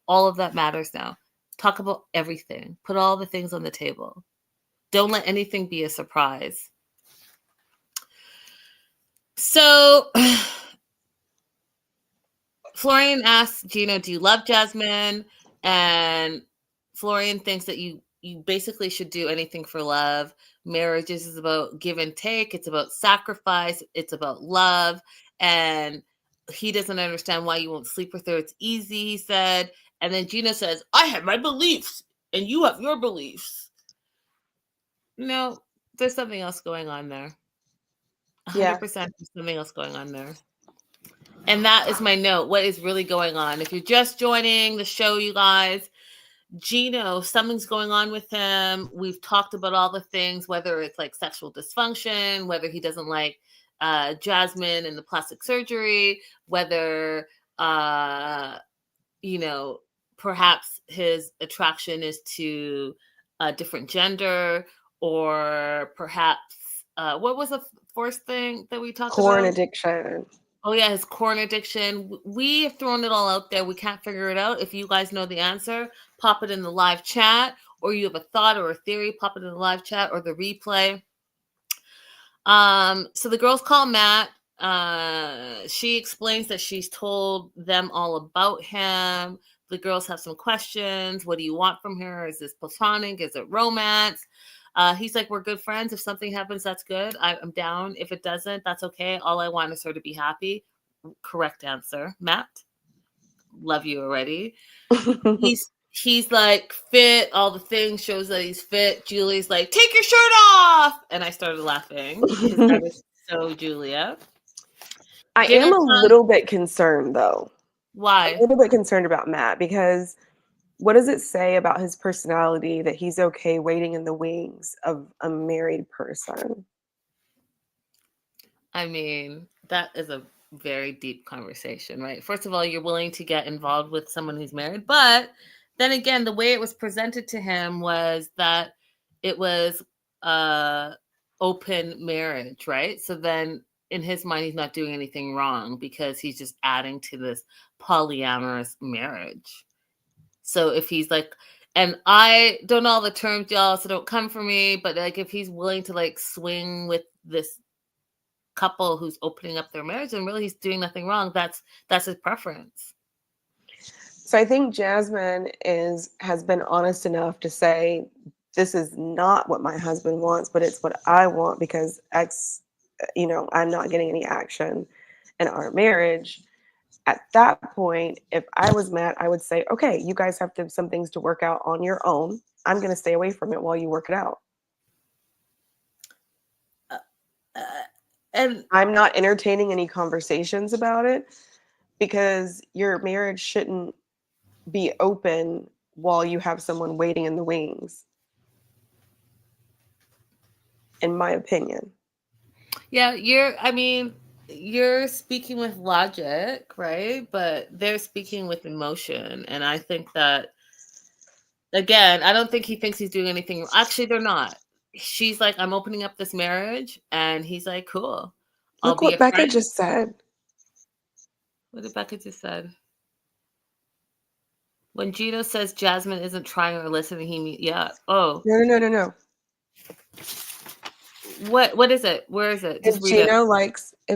all of that matters now. Talk about everything. Put all the things on the table. Don't let anything be a surprise. So Florian asks Gino, do you love Jasmine? And Florian thinks that you basically should do anything for love. Marriage is about give and take. It's about sacrifice. It's about love. And he doesn't understand why you won't sleep with her. It's easy, he said. And then Gino says, I have my beliefs and you have your beliefs. No, there's something else going on there. 100% there's something else going on there. And that is my note. What is really going on? If you're just joining the show, you guys, Gino, something's going on with him. We've talked about all the things, whether it's like sexual dysfunction, whether he doesn't like Jasmine and the plastic surgery, whether, you know, perhaps his attraction is to a different gender, or perhaps, what was the first thing that we talked Corn about? addiction. Oh, yeah, his corn addiction. We have thrown it all out there. We can't figure it out. If you guys know the answer, pop it in the live chat, or you have a thought or a theory, pop it in the live chat or the replay. So the girls call Matt. She explains that she's told them all about him. The girls have some questions. What do you want from her? Is this platonic? Is it romance? He's like, we're good friends. If something happens, that's good. I'm down. If it doesn't, that's okay. All I want is her to be happy. Correct answer, Matt. Love you already. He's like fit, all the things shows that he's fit. Julie's like, take your shirt off. And I started laughing because that is so Julia. I Dinner am a time. little bit concerned though. I'm Why? a little bit concerned about Matt because what does it say about his personality that he's okay waiting in the wings of a married person? I mean, that is a very deep conversation, right? First of all, you're willing to get involved with someone who's married, but then again, the way it was presented to him was that it was open marriage, right? So then in his mind, he's not doing anything wrong because he's just adding to this polyamorous marriage. So if he's like, and I don't know all the terms, y'all, so don't come for me, but like if he's willing to like swing with this couple who's opening up their marriage and really he's doing nothing wrong, that's his preference. So I think Jasmine has been honest enough to say this is not what my husband wants, but it's what I want because I'm not getting any action in our marriage. At that point, if I was Matt, I would say, okay, you guys have some things to work out on your own. I'm going to stay away from it while you work it out. And I'm not entertaining any conversations about it because your marriage shouldn't be open while you have someone waiting in the wings, in my opinion. yeah, you're speaking with logic, right? But they're speaking with emotion. And I think that, again, I don't think he thinks he's doing anything. Actually, they're not. She's like, I'm opening up this marriage. And he's like, cool. I'll Look be a what Becca friend. just said. What did Becca just said? When Gino says Jasmine isn't trying or listening, yeah. Oh, No. what is it? Where is it? Just If read it.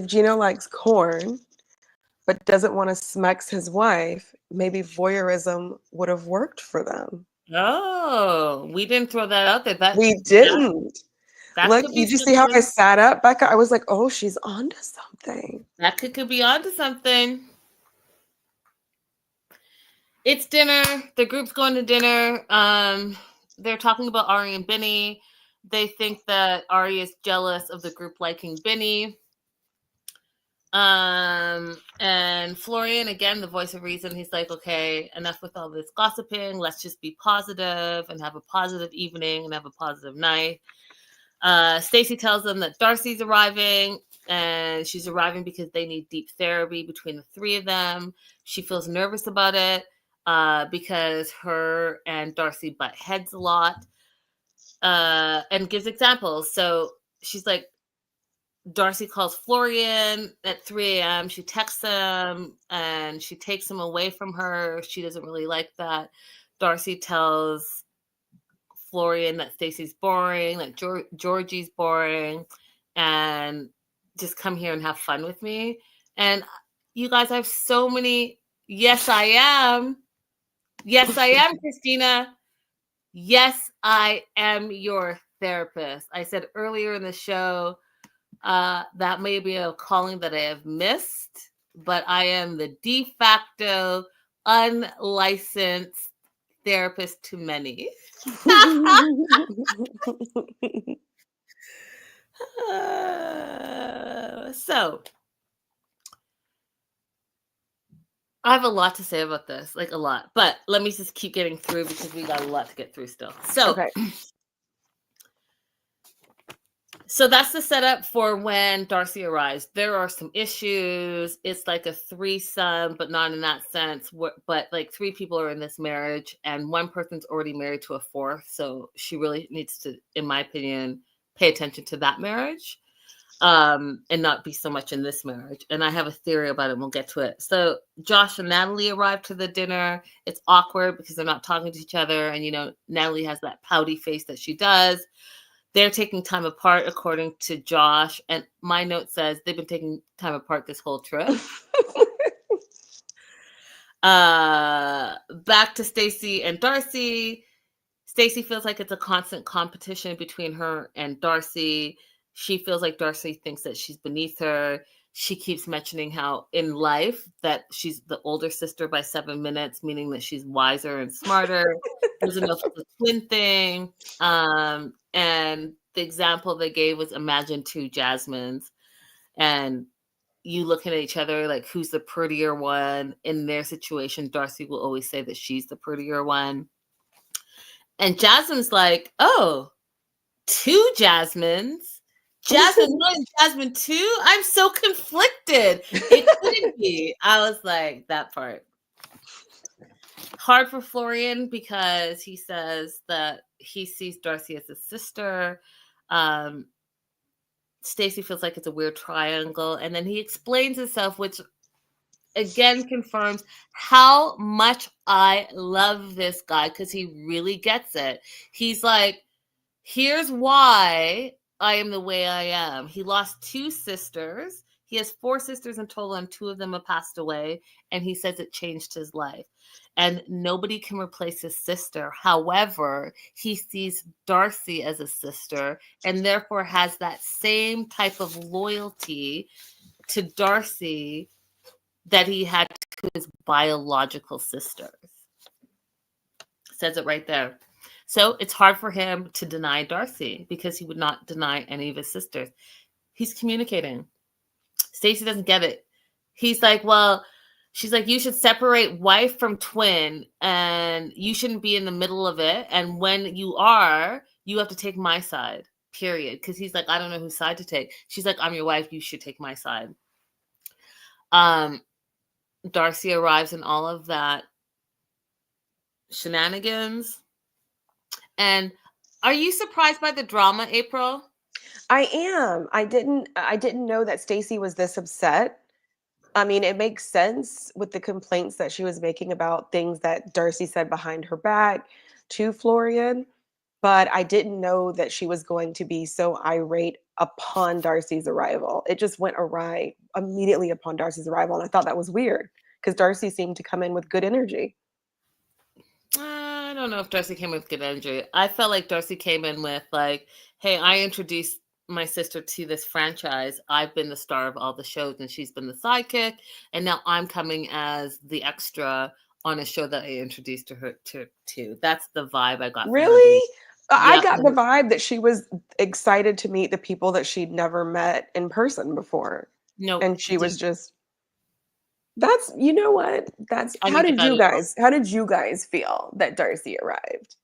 Gino likes corn, but doesn't want to smex his wife, maybe voyeurism would have worked for them. Oh, we didn't throw that out there. We didn't. That Look, could be you just see how I sat up, Becca? I was like, oh, she's onto something. That could be onto something. It's dinner. The group's going to dinner. They're talking about Ari and Benny. They think that Ari is jealous of the group liking Benny. And Florian, again, the voice of reason, he's like, okay, enough with all this gossiping. Let's just be positive and have a positive evening and have a positive night. Stacy tells them that Darcy's arriving, and she's arriving because they need deep therapy between the three of them. She feels nervous about it because her and Darcy butt heads a lot, and gives examples. So she's like, Darcy calls Florian at 3 a.m. She texts him and she takes him away from her. She doesn't really like that. Darcy tells Florian that Stacy's boring, that Georgie's boring, and just come here and have fun with me. And you guys, I have so many. Yes, I am. Yes, I am, Christina. Yes, I am your therapist. I said earlier in the show, that may be a calling that I have missed, but I am the de facto unlicensed therapist to many. So I have a lot to say about this, like a lot. But let me just keep getting through because we got a lot to get through still. So, Okay. So that's the setup for when Darcy arrives. There are some issues. It's like a threesome, but not in that sense. But like 3 people are in this marriage, and one person's already married to a 4th. So she really needs to, in my opinion, pay attention to that marriage, and not be so much in this marriage. And I have a theory about it. And we'll get to it. So Josh and Natalie arrive to the dinner. It's awkward because they're not talking to each other, and Natalie has that pouty face that she does. They're taking time apart, according to Josh. And my note says they've been taking time apart this whole trip. Back to Stacy and Darcy. Stacy feels like it's a constant competition between her and Darcy. She feels like Darcy thinks that she's beneath her. She keeps mentioning how in life that she's the older sister by 7 minutes, meaning that she's wiser and smarter. Doesn't know if it's a twin thing. And the example they gave was imagine 2 Jasmines, and you looking at each other like who's the prettier one. In their situation, Darcy will always say that she's the prettier one. And Jasmine's like, oh, 2 Jasmines? Jasmine 1 and Jasmine 2? I'm so conflicted. It couldn't be. I was like, that part. Hard for Florian because he says that he sees Darcy as a sister. Stacy feels like it's a weird triangle. And then he explains himself, which again confirms how much I love this guy because he really gets it. He's like, here's why I am the way I am. He lost 2 sisters. He has 4 sisters in total, and 2 of them have passed away. And he says it changed his life. And nobody can replace his sister. However, he sees Darcy as a sister and therefore has that same type of loyalty to Darcy that he had to his biological sisters. Says it right there. So it's hard for him to deny Darcy because he would not deny any of his sisters. He's communicating. Stacy doesn't get it. He's like, well, she's like, you should separate wife from twin and you shouldn't be in the middle of it. And when you are, you have to take my side, period. Because he's like, I don't know whose side to take. She's like, I'm your wife. You should take my side. Darcy arrives in all of that shenanigans. And are you surprised by the drama, April? I am. I didn't know that Stacy was this upset. I mean, it makes sense with the complaints that she was making about things that Darcy said behind her back to Florian, but I didn't know that she was going to be so irate upon Darcy's arrival. It just went awry immediately upon Darcy's arrival, and I thought that was weird because Darcy seemed to come in with good energy. I don't know if Darcy came with good energy. I felt like Darcy came in with like, hey, I introduced my sister to this franchise. I've been the star of all the shows and she's been the sidekick. And now I'm coming as the extra on a show that I introduced her to. That's the vibe I got. Really? I got the vibe that she was excited to meet the people that she'd never met in person before. No. And she was just, that's, you know what? That's, how did you guys feel that Darcy arrived?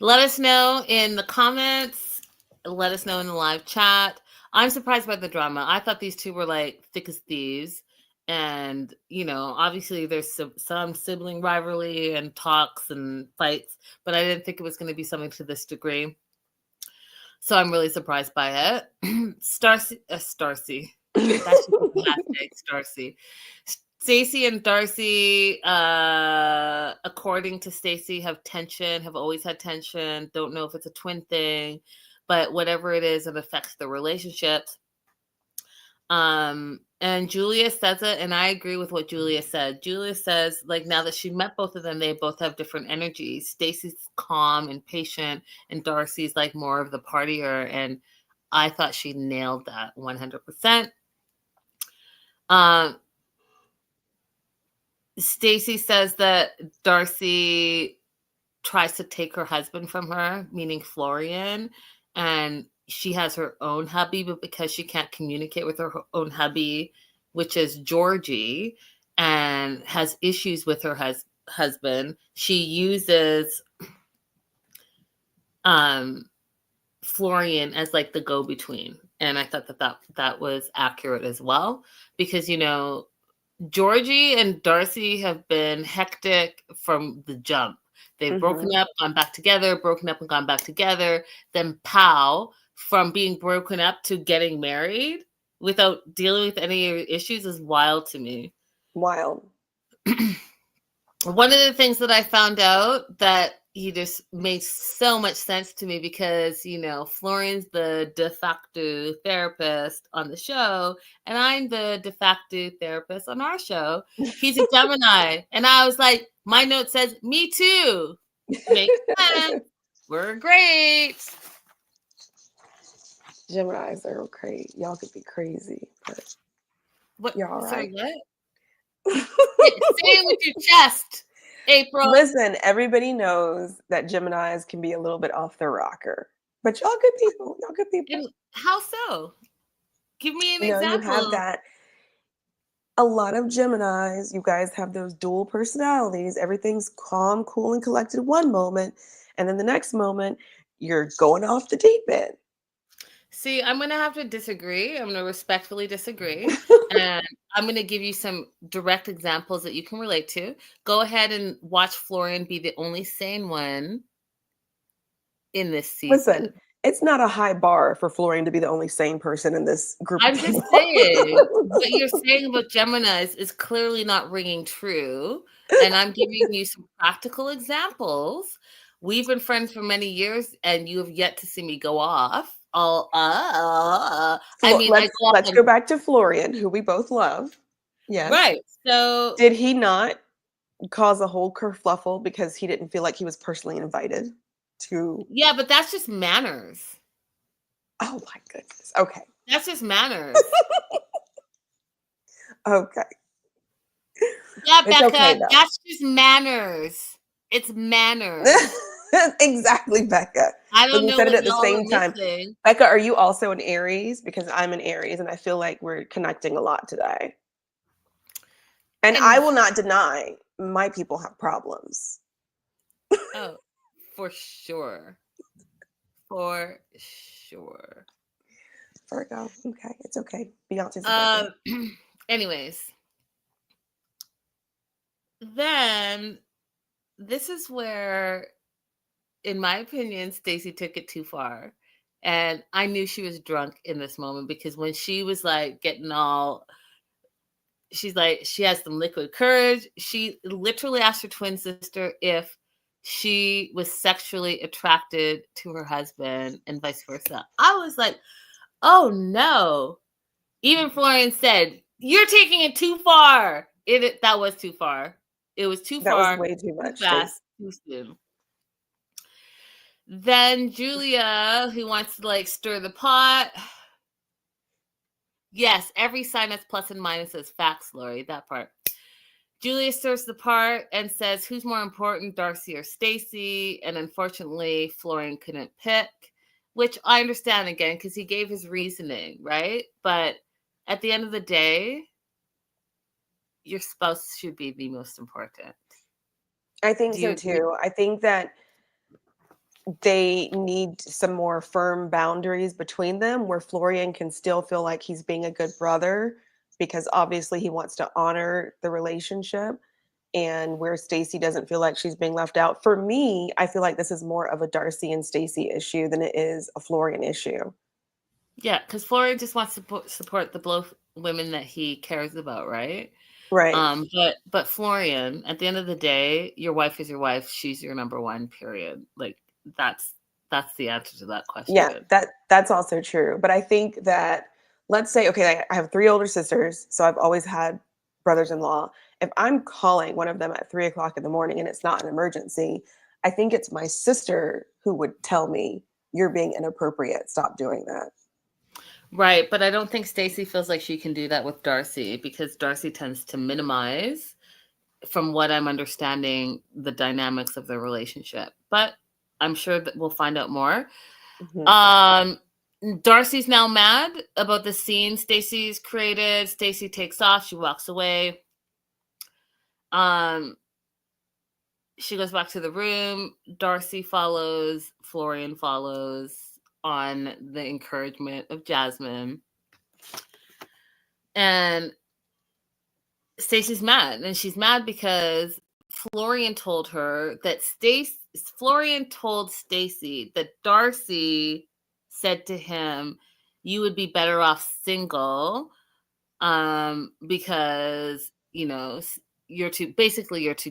Let us know in the comments. Let us know in the live chat. I'm surprised by the drama. I thought these 2 were like thick as thieves. And, obviously there's some sibling rivalry and talks and fights, but I didn't think it was going to be something to this degree. So I'm really surprised by it. Stacy. That's Darcy. Stacy and Darcy, according to Stacy, have always had tension. Don't know if it's a twin thing, but whatever it is, it affects the relationships. And Julia says it, and I agree with what Julia said. Julia says, like, now that she met both of them, they both have different energies. Stacy's calm and patient, and Darcy's like more of the partier. And I thought she nailed that 100%. Stacy says that Darcy tries to take her husband from her, meaning Florian, and she has her own hubby, but because she can't communicate with her own hubby, which is Georgie, and has issues with her husband, she uses Florian as like the go-between. And I thought that was accurate as well, because, you know, Georgie and Darcy have been hectic from the jump. They've broken up, gone back together, broken up and gone back together. Then pow, from being broken up to getting married without dealing with any issues is wild to me. Wild. One of the things that I found out that he just made so much sense to me, because, you know, Florian's the de facto therapist on the show, and I'm the de facto therapist on our show. He's a Gemini. And I was like, my note says, me too. Makes sense. We're great. Geminis are okay. Y'all could be crazy, but What? you're all right. Sorry, what? Say it with your chest, April. Listen, everybody knows that Geminis can be a little bit off the rocker, but y'all good people. Y'all good people. And how so? Give me an You know, example. you have that. A lot of Geminis, you guys have those dual personalities. Everything's calm, cool, and collected one moment, and then the next moment, you're going off the deep end. See, I'm going to have to disagree. I'm going to respectfully disagree. And I'm going to give you some direct examples that you can relate to. Go ahead and watch Florian be the only sane one in this season. Listen, it's not a high bar for Florian to be the only sane person in this group. I'm just saying, what you're saying about Geminis is clearly not ringing true. And I'm giving you some practical examples. We've been friends for many years, and you have yet to see me go off. I mean, let's go back to Florian, who we both love. Yes. Right. So did he not cause a whole kerfluffle because he didn't feel like he was personally invited to? Yeah, but that's just manners. Oh my goodness. Okay. That's just manners. Okay. Yeah, Becca, okay, that's just manners. It's manners. Exactly, Becca. I don't know. You said it at the same time. Becca, are you also an Aries? Because I'm an Aries, and I feel like we're connecting a lot today. And I will not deny my people have problems. Oh, for sure. For sure. Virgo. Okay, it's okay. Beyonce's. Anyways, then this is where, in my opinion, Stacy took it too far. And I knew she was drunk in this moment, because when she was like getting all, she's like, she has some liquid courage. She literally asked her twin sister if she was sexually attracted to her husband and vice versa. I was like, oh no. Even Florian said, you're taking it too far. That was too far. It was too far. That was way too much. Too fast, too soon. Then Julia, who wants to like stir the pot. Yes, every sign has plus and minuses. Facts, Lori, that part. Julia stirs the pot and says, who's more important, Darcy or Stacy? And unfortunately, Florian couldn't pick, which I understand again, because he gave his reasoning, right? But at the end of the day, your spouse should be the most important. I think so too. I think that they need some more firm boundaries between them, where Florian can still feel like he's being a good brother, because obviously he wants to honor the relationship, and where Stacy doesn't feel like she's being left out. For me, I feel like this is more of a Darcy and Stacy issue than it is a Florian issue. Yeah, because Florian just wants to support the both women that he cares about, right? Right. But Florian, at the end of the day, your wife is your wife. She's your number one, period. Like, that's the answer to that question. Yeah, that's also true. But I think that, let's say, okay, I have 3 older sisters, so I've always had brothers-in-law. If I'm calling one of them at 3:00 in the morning and it's not an emergency, I think it's my sister who would tell me, you're being inappropriate. Stop doing that. Right, but I don't think Stacy feels like she can do that with Darcy, because Darcy tends to minimize, from what I'm understanding, the dynamics of the relationship. But I'm sure that we'll find out more. Mm-hmm. Darcy's now mad about the scene Stacy's created. Stacy takes off. She walks away. She goes back to the room. Darcy follows. Florian follows on the encouragement of Jasmine. And Stacy's mad. And she's mad because Florian told her that Florian told Stacy that Darcy said to him, you would be better off single because, you're too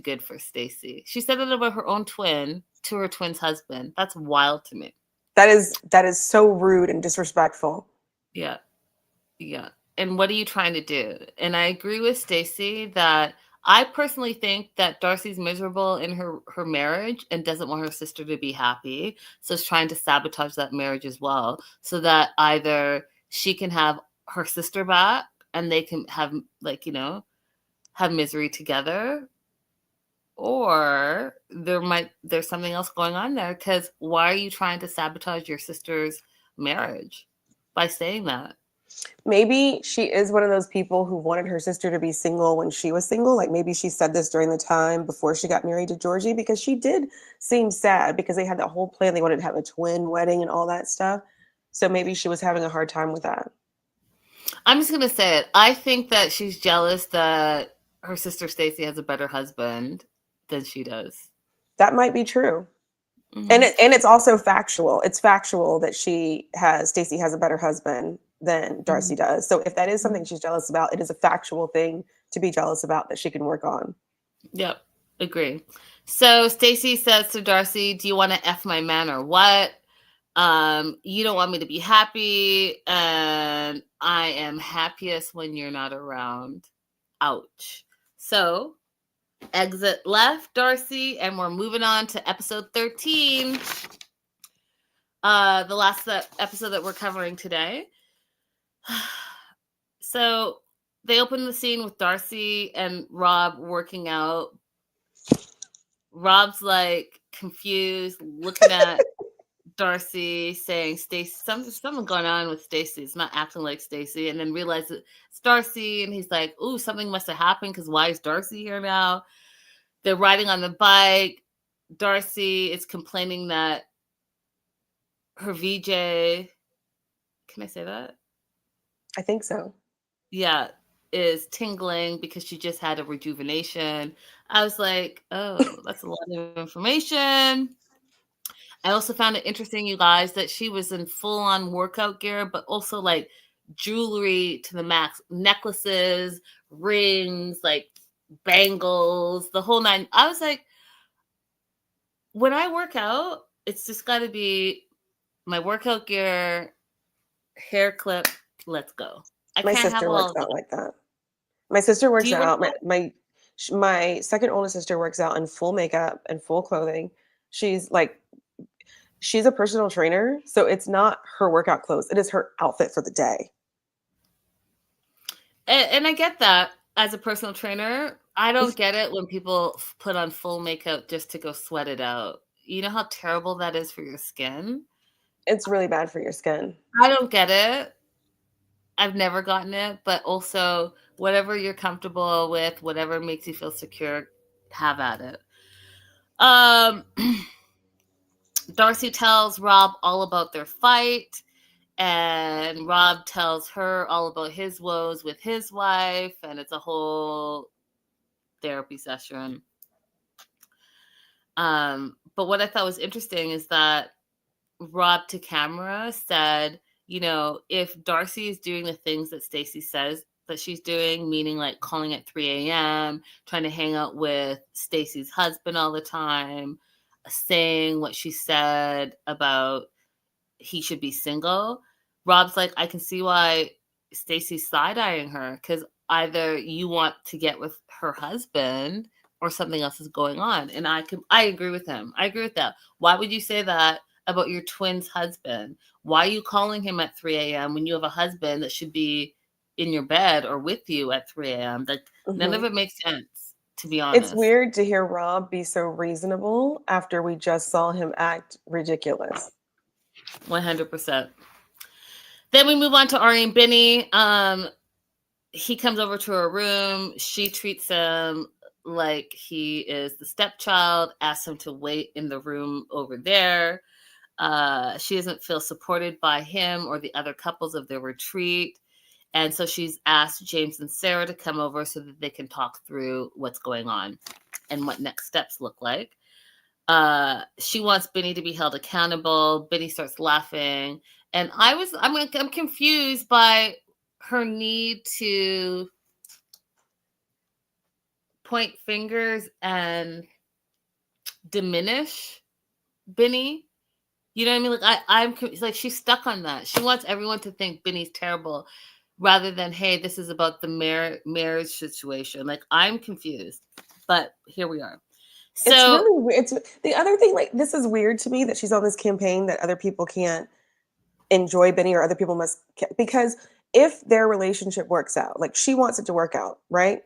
good for Stacy. She said it about her own twin to her twin's husband. That's wild to me. That is so rude and disrespectful. Yeah. And what are you trying to do? And I agree with Stacy that I personally think that Darcy's miserable in her marriage and doesn't want her sister to be happy. So is trying to sabotage that marriage as well, so that either she can have her sister back and they can have have misery together, or there's something else going on there. Because why are you trying to sabotage your sister's marriage by saying that? Maybe she is one of those people who wanted her sister to be single when she was single. Like maybe she said this during the time before she got married to Georgie, because she did seem sad because they had that whole plan. They wanted to have a twin wedding and all that stuff. So maybe she was having a hard time with that. I'm just going to say it. I think that she's jealous that her sister Stacy has a better husband than she does. That might be true. Mm-hmm. And it's also factual. It's factual that Stacy has a better husband than Darcy does. So if that is something she's jealous about, it is a factual thing to be jealous about that she can work on. Yep. Agree. So Stacy says to Darcy, do you want to F my man or what? You don't want me to be happy, and I am happiest when you're not around. Ouch. So exit left, Darcy, and we're moving on to episode 13. The last episode that we're covering today. So they open the scene with Darcy and Rob working out. Rob's like confused, looking at Darcy, saying Stacy, something going on with Stacy. It's not acting like Stacy, and then realizes it's Darcy, and he's like, "Ooh, something must have happened because why is Darcy here now?" They're riding on the bike. Darcy is complaining that her VJ, can I say that? I think so. Yeah, is tingling because she just had a rejuvenation. I was like, oh, that's a lot of information. I also found it interesting, you guys, that she was in full-on workout gear, but also like jewelry to the max, necklaces, rings, like bangles, the whole nine. I was like, when I work out, it's just got to be my workout gear, hair clip, let's go. My sister works out like that. My sister works out. My second oldest sister works out in full makeup and full clothing. She's a personal trainer, so it's not her workout clothes. It is her outfit for the day. And I get that as a personal trainer. I don't get it when people put on full makeup just to go sweat it out. You know how terrible that is for your skin? It's really bad for your skin. I don't get it. I've never gotten it, but also whatever you're comfortable with, whatever makes you feel secure, have at it. Darcy tells Rob all about their fight, and Rob tells her all about his woes with his wife, and it's a whole therapy session. But what I thought was interesting is that Rob to camera said, if Darcy is doing the things that Stacy says that she's doing, meaning like calling at 3 a.m., trying to hang out with Stacy's husband all the time, saying what she said about he should be single, Rob's like, I can see why Stacy's side-eyeing her, because either you want to get with her husband or something else is going on. And I agree with him. I agree with that. Why would you say that about your twin's husband? Why are you calling him at 3 a.m. when you have a husband that should be in your bed or with you at 3 a.m.? Like, none of it makes sense, to be honest. It's weird to hear Rob be so reasonable after we just saw him act ridiculous. 100%. Then we move on to Ari and Benny. He comes over to her room. She treats him like he is the stepchild, asks him to wait in the room over there. She doesn't feel supported by him or the other couples of their retreat. And so she's asked James and Sarah to come over so that they can talk through what's going on and what next steps look like. She wants Benny to be held accountable. Benny starts laughing. And I'm confused by her need to point fingers and diminish Benny. You know what I mean? Like I'm like, she's stuck on that. She wants everyone to think Benny's terrible rather than, hey, this is about the marriage situation. Like, I'm confused, but here we are. So it's really weird. It's the other thing, like, this is weird to me that she's on this campaign that other people can't enjoy Benny or other people must, because if their relationship works out, like she wants it to work out, right?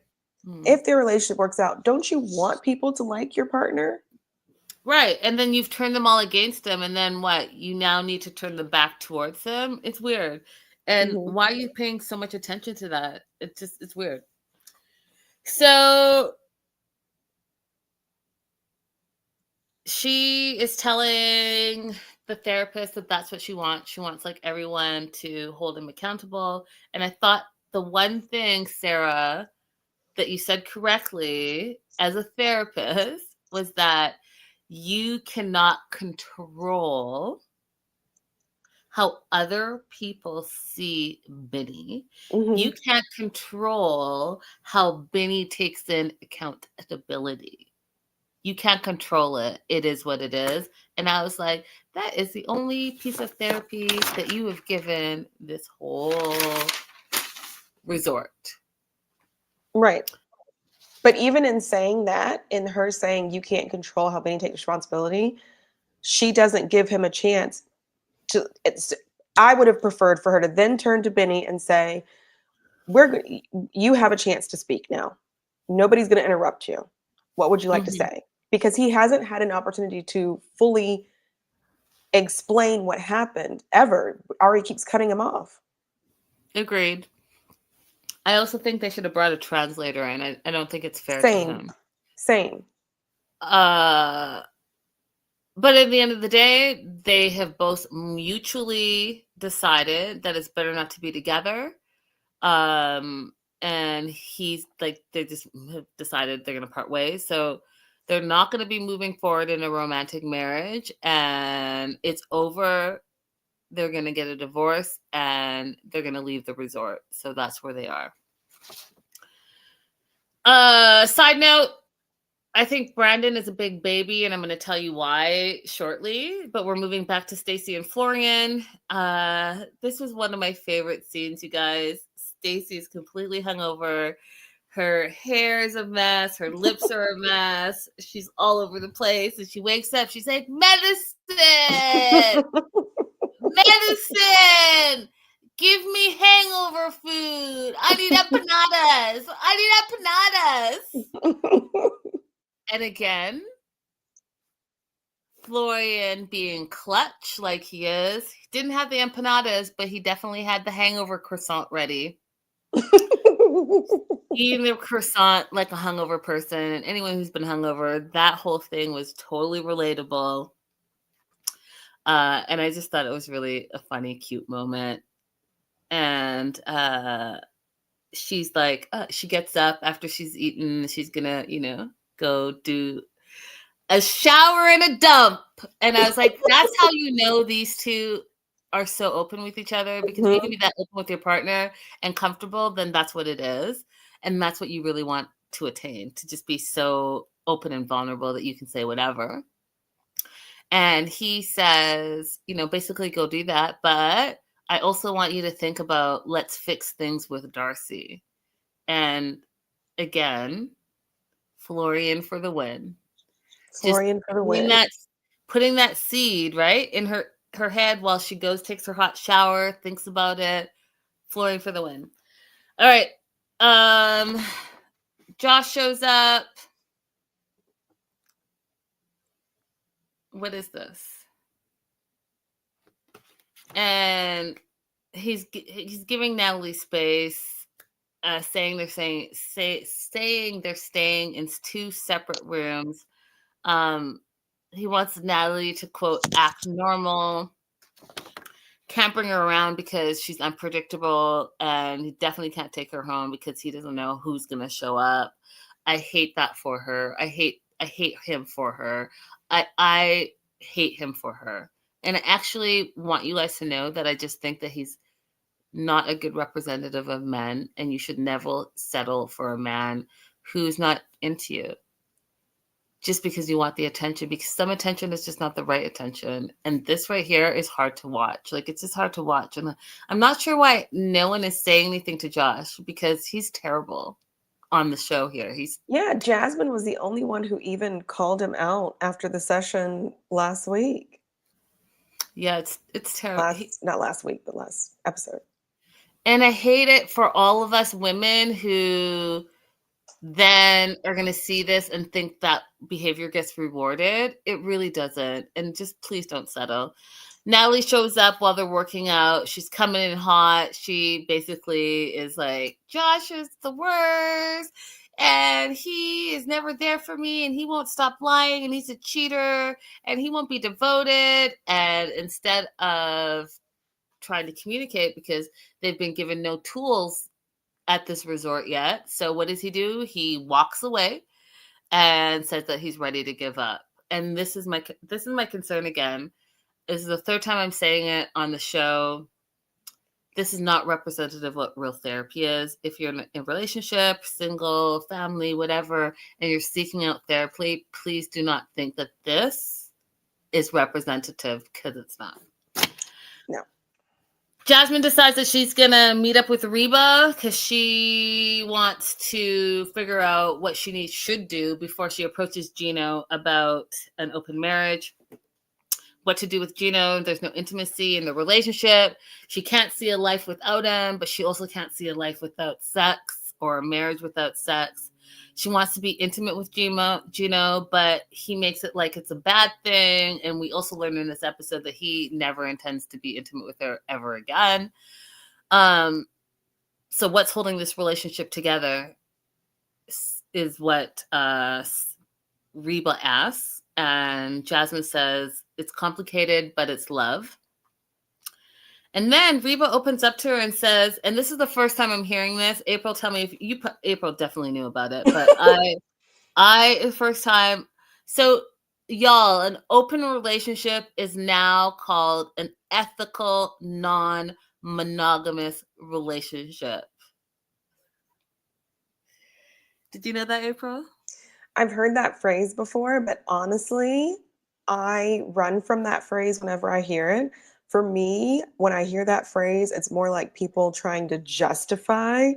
If their relationship works out, don't you want people to like your partner? Right. And then you've turned them all against them. And then what? You now need to turn them back towards them. It's weird. And why are you paying so much attention to that? It's weird. So she is telling the therapist that that's what she wants. She wants like everyone to hold him accountable. And I thought the one thing, Sarah, that you said correctly as a therapist was that you cannot control how other people see Benny. You can't control how Benny takes in accountability. You can't control it. It is what it is. And I was like, that is the only piece of therapy that you have given this whole resort. Right. But even in saying that, in her saying you can't control how Benny takes responsibility, she doesn't give him a chance to. I would have preferred for her to then turn to Benny and say, you have a chance to speak now. Nobody's going to interrupt you. What would you like to say? Because he hasn't had an opportunity to fully explain what happened ever. Ari keeps cutting him off. Agreed. I also think they should have brought a translator in. I don't think it's fair to him. Same. But at the end of the day, they have both mutually decided that it's better not to be together. And he's like, they just have decided they're going to part ways. So they're not going to be moving forward in a romantic marriage, and it's over. They're going to get a divorce and they're going to leave the resort. So that's where they are. Side note, I think Brandon is a big baby, and I'm going to tell you why shortly, but we're moving back to Stacy and Florian. This was one of my favorite scenes, you guys. Stacy is completely hungover. Her hair is a mess. Her lips are a mess. She's all over the place. And she wakes up. She's like, medicine! Medicine! Give me hangover food. I need empanadas. I need empanadas. And again, Florian being clutch like he is. He didn't have the empanadas, but he definitely had the hangover croissant ready. Eating the croissant like a hungover person. And anyone who's been hungover, that whole thing was totally relatable. And I just thought it was really a funny, cute moment. And she's like, she gets up after she's eaten. She's gonna, go do a shower and a dump. And I was like, that's how you know these two are so open with each other, because if you can be that open with your partner and comfortable, then that's what it is. And that's what you really want to attain, to just be so open and vulnerable that you can say whatever. And he says, basically go do that. But I also want you to think about, let's fix things with Darcy. And again, Florian for the win. Florian for the win. Putting that seed right in her head while she takes her hot shower, thinks about it. Florian for the win. All right. Josh shows up. What is this? And he's giving Natalie space. saying they're staying in 2 separate rooms. He wants Natalie to, quote, act normal. Can't bring her around because she's unpredictable, and he definitely can't take her home because he doesn't know who's going to show up. I hate that for her. I hate him for her. I hate him for her. And I actually want you guys to know that I just think that he's not a good representative of men, and you should never settle for a man who's not into you just because you want the attention, because some attention is just not the right attention. And this right here is hard to watch. Like, it's just hard to watch. And I'm not sure why no one is saying anything to Josh, because he's terrible on the show here. Yeah, Jasmine was the only one who even called him out after the session last week. Yeah, it's terrible. Not last week, but last episode. And I hate it for all of us women who then are going to see this and think that behavior gets rewarded. It really doesn't. And just please don't settle. Natalie shows up while they're working out. She's coming in hot. She basically is like, Josh is the worst, and he is never there for me, and he won't stop lying, and he's a cheater, and he won't be devoted. And instead of trying to communicate, because they've been given no tools at this resort yet. So what does he do? He walks away and says that he's ready to give up. And this is my concern again. This is the third time I'm saying it on the show. This is not representative of what real therapy is. If you're in a relationship, single, family, whatever, and you're seeking out therapy, please do not think that this is representative, because it's not. No. Jasmine decides that she's going to meet up with Reba because she wants to figure out what she should do before she approaches Gino about an open marriage. What to do with Gino. There's no intimacy in the relationship. She can't see a life without him, but she also can't see a life without sex or a marriage without sex. She wants to be intimate with Gino, but he makes it like it's a bad thing. And we also learned in this episode that he never intends to be intimate with her ever again. So what's holding this relationship together is what Reba asks. And Jasmine says, it's complicated, but it's love. And then Reba opens up to her and says, and this is the first time I'm hearing this. April, tell me if April definitely knew about it, but the first time. So y'all, an open relationship is now called an ethical, non-monogamous relationship. Did you know that, April? I've heard that phrase before, but honestly, I run from that phrase whenever I hear it. For me, when I hear that phrase, it's more like people trying to justify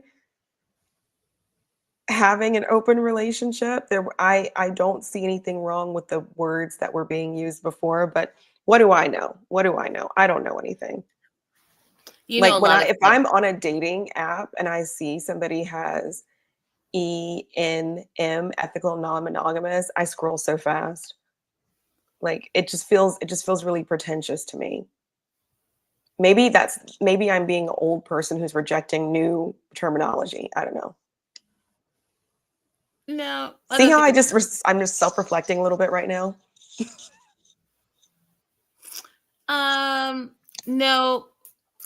having an open relationship. I don't see anything wrong with the words that were being used before, but what do I know? What do I know? I don't know anything. If I'm on a dating app and I see somebody has ENM, ethical non-monogamous, I scroll so fast. Like it just feels really pretentious to me. Maybe I'm being an old person who's rejecting new terminology. I don't know. No. See how I'm just self-reflecting a little bit right now? No.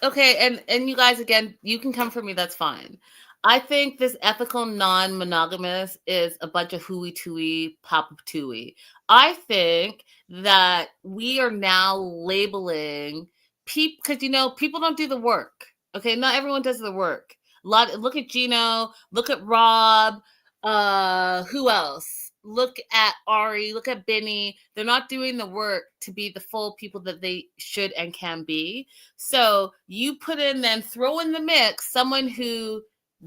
Okay, and you guys, again, you can come for me, that's fine. I think this ethical non-monogamous is a bunch of hooey-tooey, pop-tooey. I think that we are now labeling people, because, people don't do the work. Okay, not everyone does the work. Look at Gino, look at Rob, who else? Look at Ari, look at Benny. They're not doing the work to be the full people that they should and can be. So you throw in the mix someone who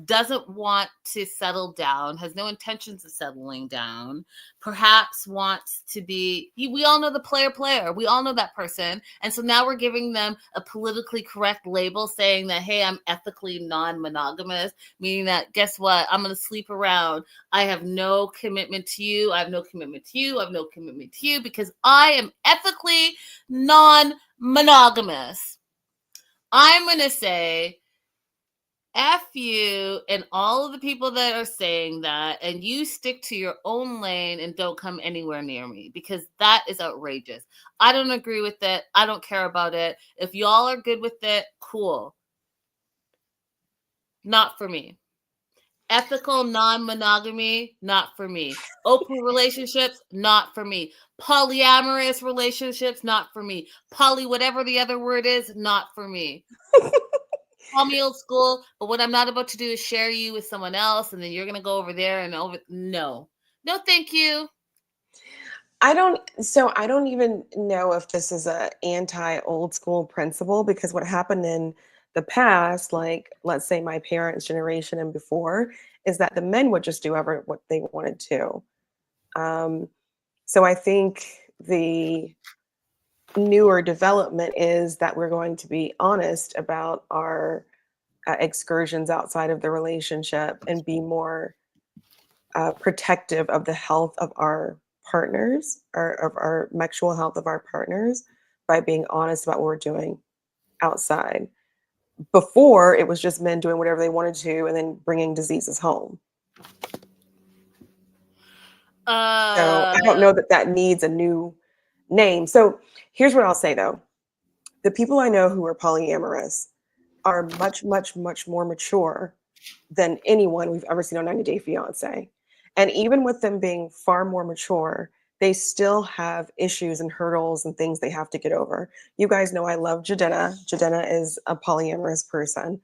doesn't want to settle down, has no intentions of settling down, perhaps wants to be, we all know the player. We all know that person. And so now we're giving them a politically correct label saying that, hey, I'm ethically non-monogamous, meaning that, guess what? I'm going to sleep around. I have no commitment to you. I have no commitment to you. I have no commitment to you because I am ethically non-monogamous. I'm going to say, F you and all of the people that are saying that, and you stick to your own lane and don't come anywhere near me, because that is outrageous. I don't agree with it. I don't care about it. If y'all are good with it, cool. Not for me. Ethical non-monogamy, not for me. Open relationships, not for me. Polyamorous relationships, not for me. Poly, whatever the other word is, not for me. Call me old school, but what I'm not about to do is share you with someone else, and then you're gonna go over there and over. No, thank you. I don't even know if this is a anti old school principle, because what happened in the past, like let's say my parents' generation and before, is that the men would just do ever what they wanted to. Um, so I think the newer development is that we're going to be honest about our excursions outside of the relationship and be more protective of the health of our partners, or of our sexual health of our partners, by being honest about what we're doing outside. Before, it was just men doing whatever they wanted to and then bringing diseases home. So I don't know that that needs a new name. So here's what I'll say though. The people I know who are polyamorous are much, much, much more mature than anyone we've ever seen on 90 Day Fiance. And even with them being far more mature, they still have issues and hurdles and things they have to get over. You guys know I love Jadena. Jadena is a polyamorous person,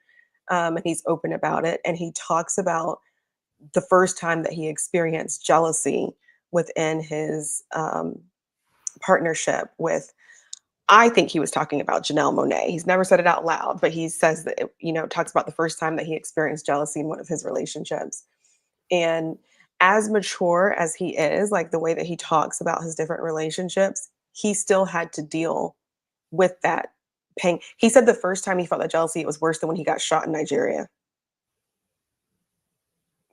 and he's open about it. And he talks about the first time that he experienced jealousy within his partnership with, I think he was talking about Janelle Monáe. He's never said it out loud, but he says that, talks about the first time that he experienced jealousy in one of his relationships. And as mature as he is, like the way that he talks about his different relationships, he still had to deal with that pain. He said the first time he felt that jealousy, it was worse than when he got shot in Nigeria.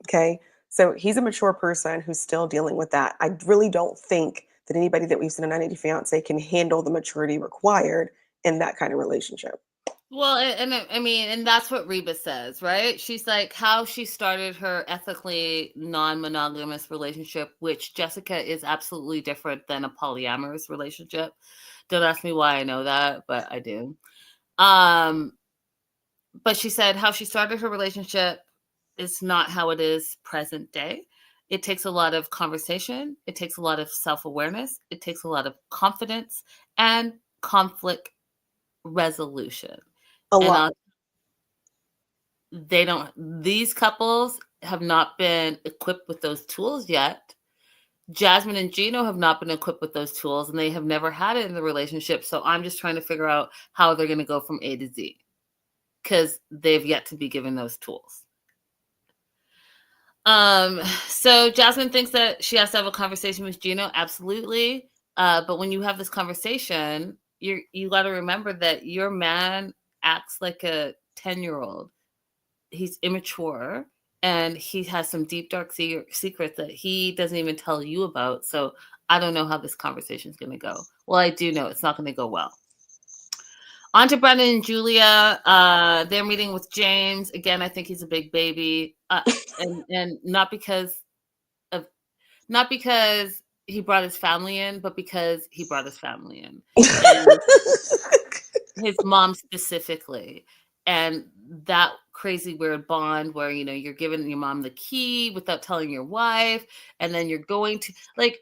Okay. So he's a mature person who's still dealing with that. I really don't think that anybody that we've seen on 90 Day Fiance can handle the maturity required in that kind of relationship. Well, and I mean, and that's what Reba says, right? She's like, how she started her ethically non-monogamous relationship, which Jessica is absolutely different than a polyamorous relationship. Don't ask me why I know that, but I do. But she said how she started her relationship is not how it is present day. It takes a lot of conversation. It takes a lot of self-awareness. It takes a lot of confidence and conflict resolution. A And lot. these couples have not been equipped with those tools yet. Jasmine and Gino have not been equipped with those tools, and they have never had it in the relationship. So I'm just trying to figure out how they're going to go from A to Z, because they've yet to be given those tools. So Jasmine thinks that she has to have a conversation with Gino. Absolutely. But when you have this conversation, you got to remember that your man acts like a 10-year-old. He's immature, and he has some deep, dark secrets that he doesn't even tell you about. So I don't know how this conversation is going to go. Well, I do know it's not going to go well. On to Brendan and Julia. They're meeting with James. Again, I think he's a big baby. And not because he brought his family in, but because he brought his family in. And his mom specifically. And that crazy weird bond where, you're giving your mom the key without telling your wife. And then you're going to, like,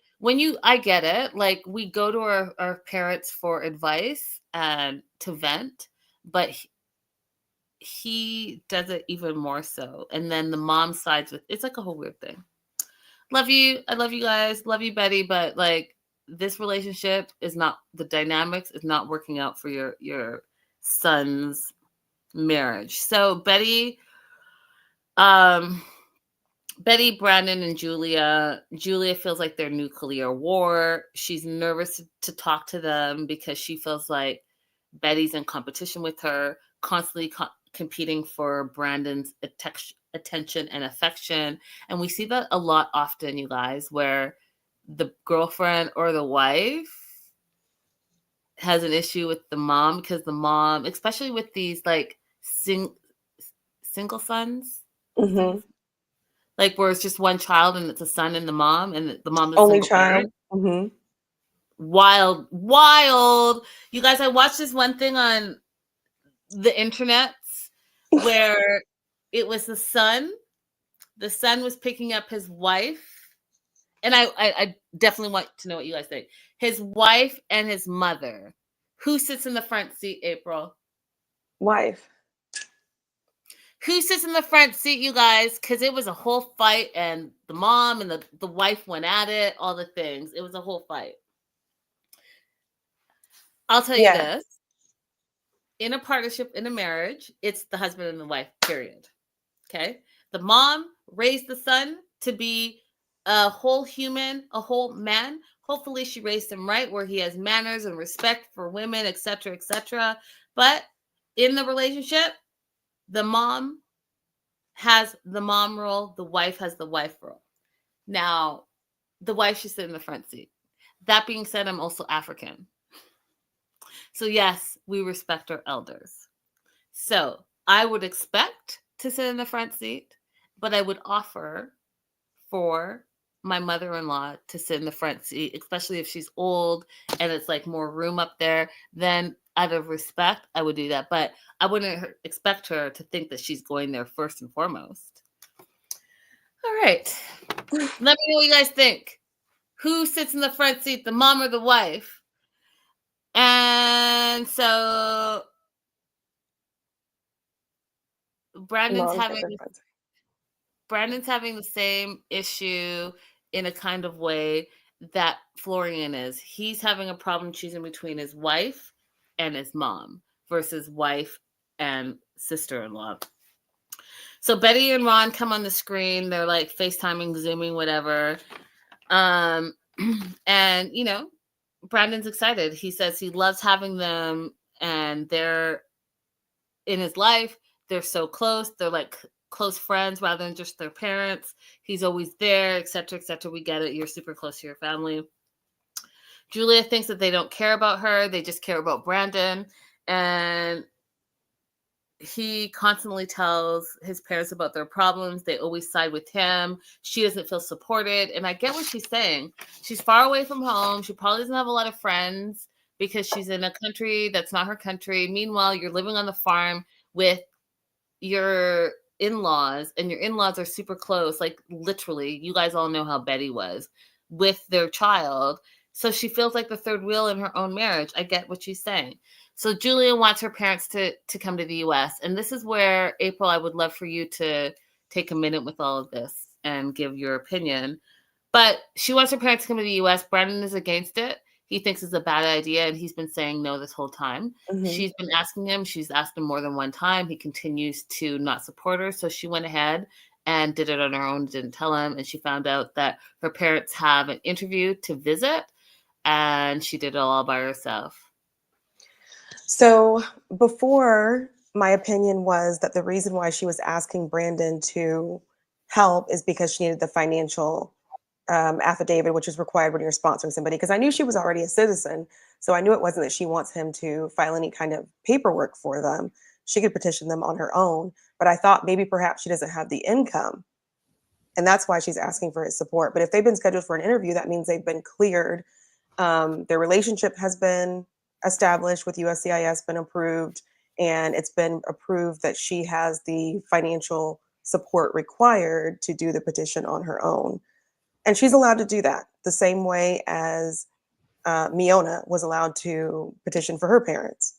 I get it. Like, we go to our parents for advice and to vent, but he does it even more so. And then the mom sides with, it's like a whole weird thing. Love you. I love you guys. Love you, Betty. But like, this relationship is not, the dynamics is not working out for your son's marriage. So Betty, Brandon, and Julia feels like they're nuclear war. She's nervous to talk to them because she feels like Betty's in competition with her, constantly competing for Brandon's attention and affection. And we see that a lot often, you guys, where the girlfriend or the wife has an issue with the mom, because the mom, especially with these like single sons. Mm-hmm. Like where it's just one child and it's a son and the mom is a Only single child. parent. Mm-hmm. Wild, wild. You guys, I watched this one thing on the internet where it was the son. The son was picking up his wife. And I definitely want to know what you guys think. His wife and his mother. Who sits in the front seat, April? Wife. Who sits in the front seat, you guys? Because it was a whole fight, and the mom and the wife went at it, all the things. It was a whole fight. I'll tell you this. In a partnership, in a marriage, it's the husband and the wife, period. Okay? The mom raised the son to be a whole human, a whole man. Hopefully she raised him right, where he has manners and respect for women, etc., etc. But in the relationship, the mom has the mom role, the wife has the wife role. Now, the wife should sit in the front seat. That being said, I'm also African. So yes, we respect our elders. So I would expect to sit in the front seat, but I would offer for my mother-in-law to sit in the front seat, especially if she's old and it's like more room up there. Then out of respect, I would do that. But I wouldn't expect her to think that she's going there first and foremost. All right. Let me know what you guys think. Who sits in the front seat, the mom or the wife? And so Brandon's having the same issue in a kind of way that Florian is. He's having a problem choosing between his wife and his mom versus wife and sister-in-law. So Betty and Ron come on the screen. They're like FaceTiming, Zooming, whatever. And, you know, Brandon's excited. He says he loves having them and they're in his life. They're so close. They're like close friends rather than just their parents. He's always there, etc., etc. We get it. You're super close to your family. Julia thinks that they don't care about her. They just care about Brandon. And he constantly tells his parents about their problems. They always side with him. She doesn't feel supported. And I get what she's saying. She's far away from home. She probably doesn't have a lot of friends because she's in a country that's not her country. Meanwhile, you're living on the farm with your in-laws, and your in-laws are super close. Like literally, you guys all know how Betty was with their child. So she feels like the third wheel in her own marriage. I get what she's saying. So Julia wants her parents to come to the U.S. And this is where, April, I would love for you to take a minute with all of this and give your opinion. But she wants her parents to come to the U.S. Brandon is against it. He thinks it's a bad idea, and he's been saying no this whole time. Mm-hmm. She's been asking him. She's asked him more than one time. He continues to not support her. So she went ahead and did it on her own, didn't tell him. And she found out that her parents have an interview to visit, and she did it all by herself. So before, my opinion was that the reason why she was asking Brandon to help is because she needed the financial affidavit, which is required when you're sponsoring somebody. Because I knew she was already a citizen. So I knew it wasn't that she wants him to file any kind of paperwork for them. She could petition them on her own. But I thought maybe perhaps she doesn't have the income. And that's why she's asking for his support. But if they've been scheduled for an interview, that means they've been cleared. Their relationship has been established with USCIS, been approved, and it's been approved that she has the financial support required to do the petition on her own. And she's allowed to do that the same way as Miona was allowed to petition for her parents.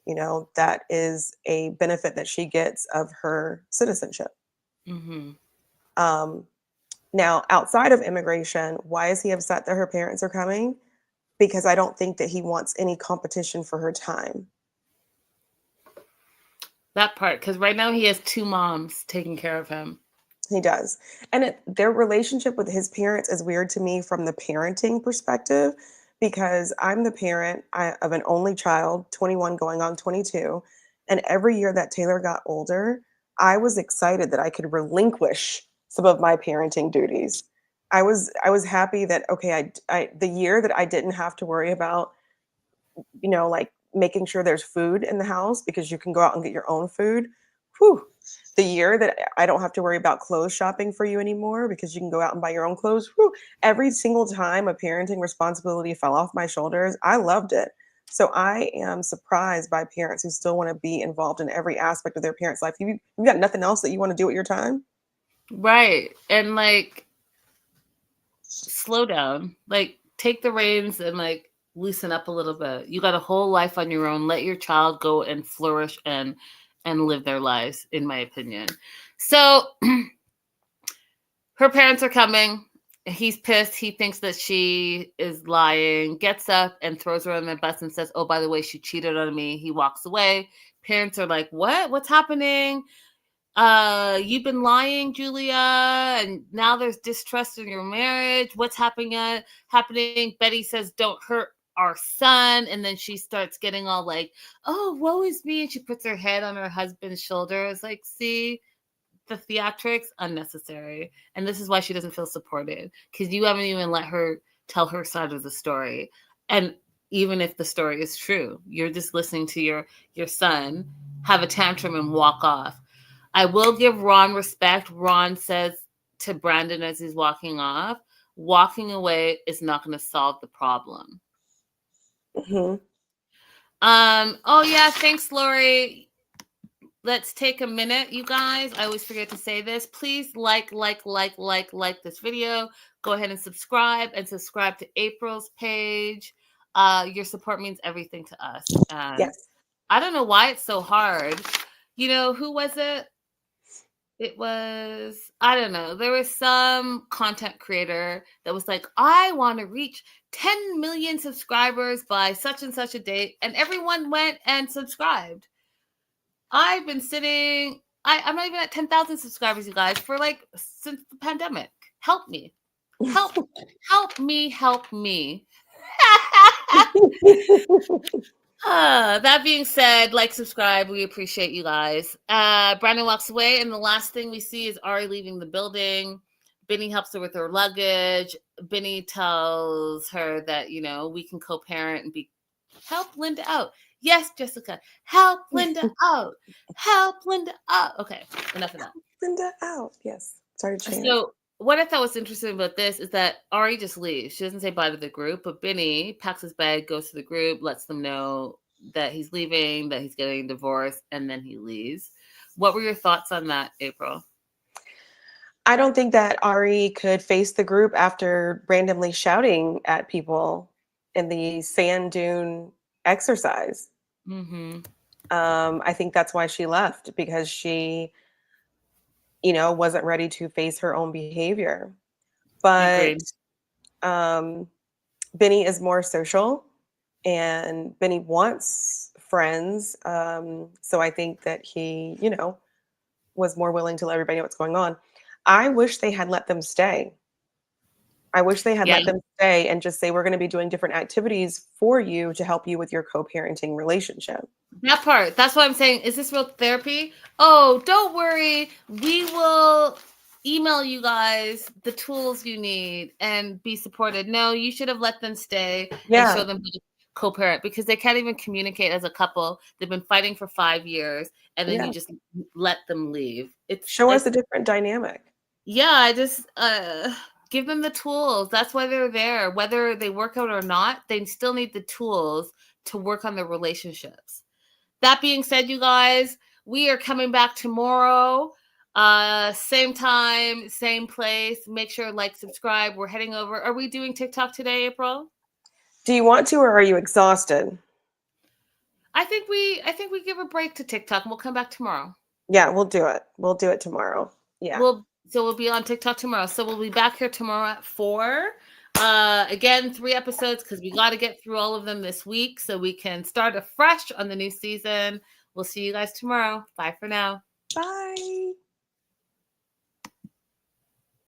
You know, that is a benefit that she gets of her citizenship. Mm-hmm. Now, outside of immigration, why is he upset that her parents are coming? Because I don't think that he wants any competition for her time. That part, because right now he has two moms taking care of him. He does. And their relationship with his parents is weird to me from the parenting perspective, because I'm the parent of an only child, 21 going on 22. And every year that Taylor got older, I was excited that I could relinquish some of my parenting duties. I was happy that, okay, I the year that I didn't have to worry about, you know, like making sure there's food in the house because you can go out and get your own food. Whew, the year that I don't have to worry about clothes shopping for you anymore because you can go out and buy your own clothes. Whew, every single time a parenting responsibility fell off my shoulders, I loved it. So I am surprised by parents who still want to be involved in every aspect of their parents' life. You got nothing else that you want to do with your time? Right. And like, slow down. Like, take the reins and like loosen up a little bit. You got a whole life on your own. Let your child go and flourish and live their lives, in my opinion. So her parents are coming. He's pissed. He thinks that she is lying, gets up and throws her on the bus and says, oh, by the way, she cheated on me. He walks away. Parents are like, what? What's happening? You've been lying, Julia, and now there's distrust in your marriage. What's happening? Betty says, don't hurt our son. And then she starts getting all like, oh, woe is me. And she puts her head on her husband's shoulder. It's like, see, the theatrics, unnecessary. And this is why she doesn't feel supported, because you haven't even let her tell her side of the story. And even if the story is true, you're just listening to your son have a tantrum and walk off. I will give Ron respect. Ron says to Brandon as he's walking off, walking away is not going to solve the problem. Mm-hmm. Oh yeah, thanks, Lori. Let's take a minute, you guys. I always forget to say this. Please like this video. Go ahead and subscribe to April's page. Your support means everything to us. And Yes. I don't know why it's so hard. You know, who was it? It was, I don't know. There was some content creator that was like, I want to reach 10 million subscribers by such and such a date. And everyone went and subscribed. I've been sitting, I'm not even at 10,000 subscribers, you guys, for like since the pandemic. Help me. Help me. That being said, like, subscribe. We appreciate you guys. Brandon walks away, and the last thing we see is Ari leaving the building. Benny helps her with her luggage. Benny tells her that, you know, we can co-parent and help Linda out. Yes, Jessica, help Linda out. Help Linda out. Okay, enough of that. Linda out. Yes. Sorry to change. So what I thought was interesting about this is that Ari just leaves. She doesn't say bye to the group, but Benny packs his bag, goes to the group, lets them know that he's leaving, that he's getting divorced, and then he leaves. What were your thoughts on that, April? I don't think that Ari could face the group after randomly shouting at people in the sand dune exercise. Mm-hmm. I think that's why she left, because she, you know, wasn't ready to face her own behavior. But Benny is more social, and Benny wants friends. So I think that he, you know, was more willing to let everybody know what's going on. I wish they had let them stay. I wish they had let them stay and just say, we're going to be doing different activities for you to help you with your co-parenting relationship. That part. That's what I'm saying. Is this real therapy? Oh, don't worry. We will email you guys the tools you need and be supported. No, you should have let them stay and show them how to co-parent, because they can't even communicate as a couple. They've been fighting for 5 years, and then you just let them leave. Show us a different dynamic. Yeah, I just give them the tools. That's why they're there. Whether they work out or not, they still need the tools to work on their relationships. That being said, you guys, we are coming back tomorrow. Same time, same place. Make sure to like, subscribe. We're heading over. Are we doing TikTok today, April? Do you want to, or are you exhausted? I think we give a break to TikTok, and we'll come back tomorrow. Yeah, we'll do it. We'll do it tomorrow. Yeah. We'll be on TikTok tomorrow. So we'll be back here tomorrow at 4. Again, 3 episodes, because we got to get through all of them this week so we can start afresh on the new season. We'll see you guys tomorrow. Bye for now. Bye.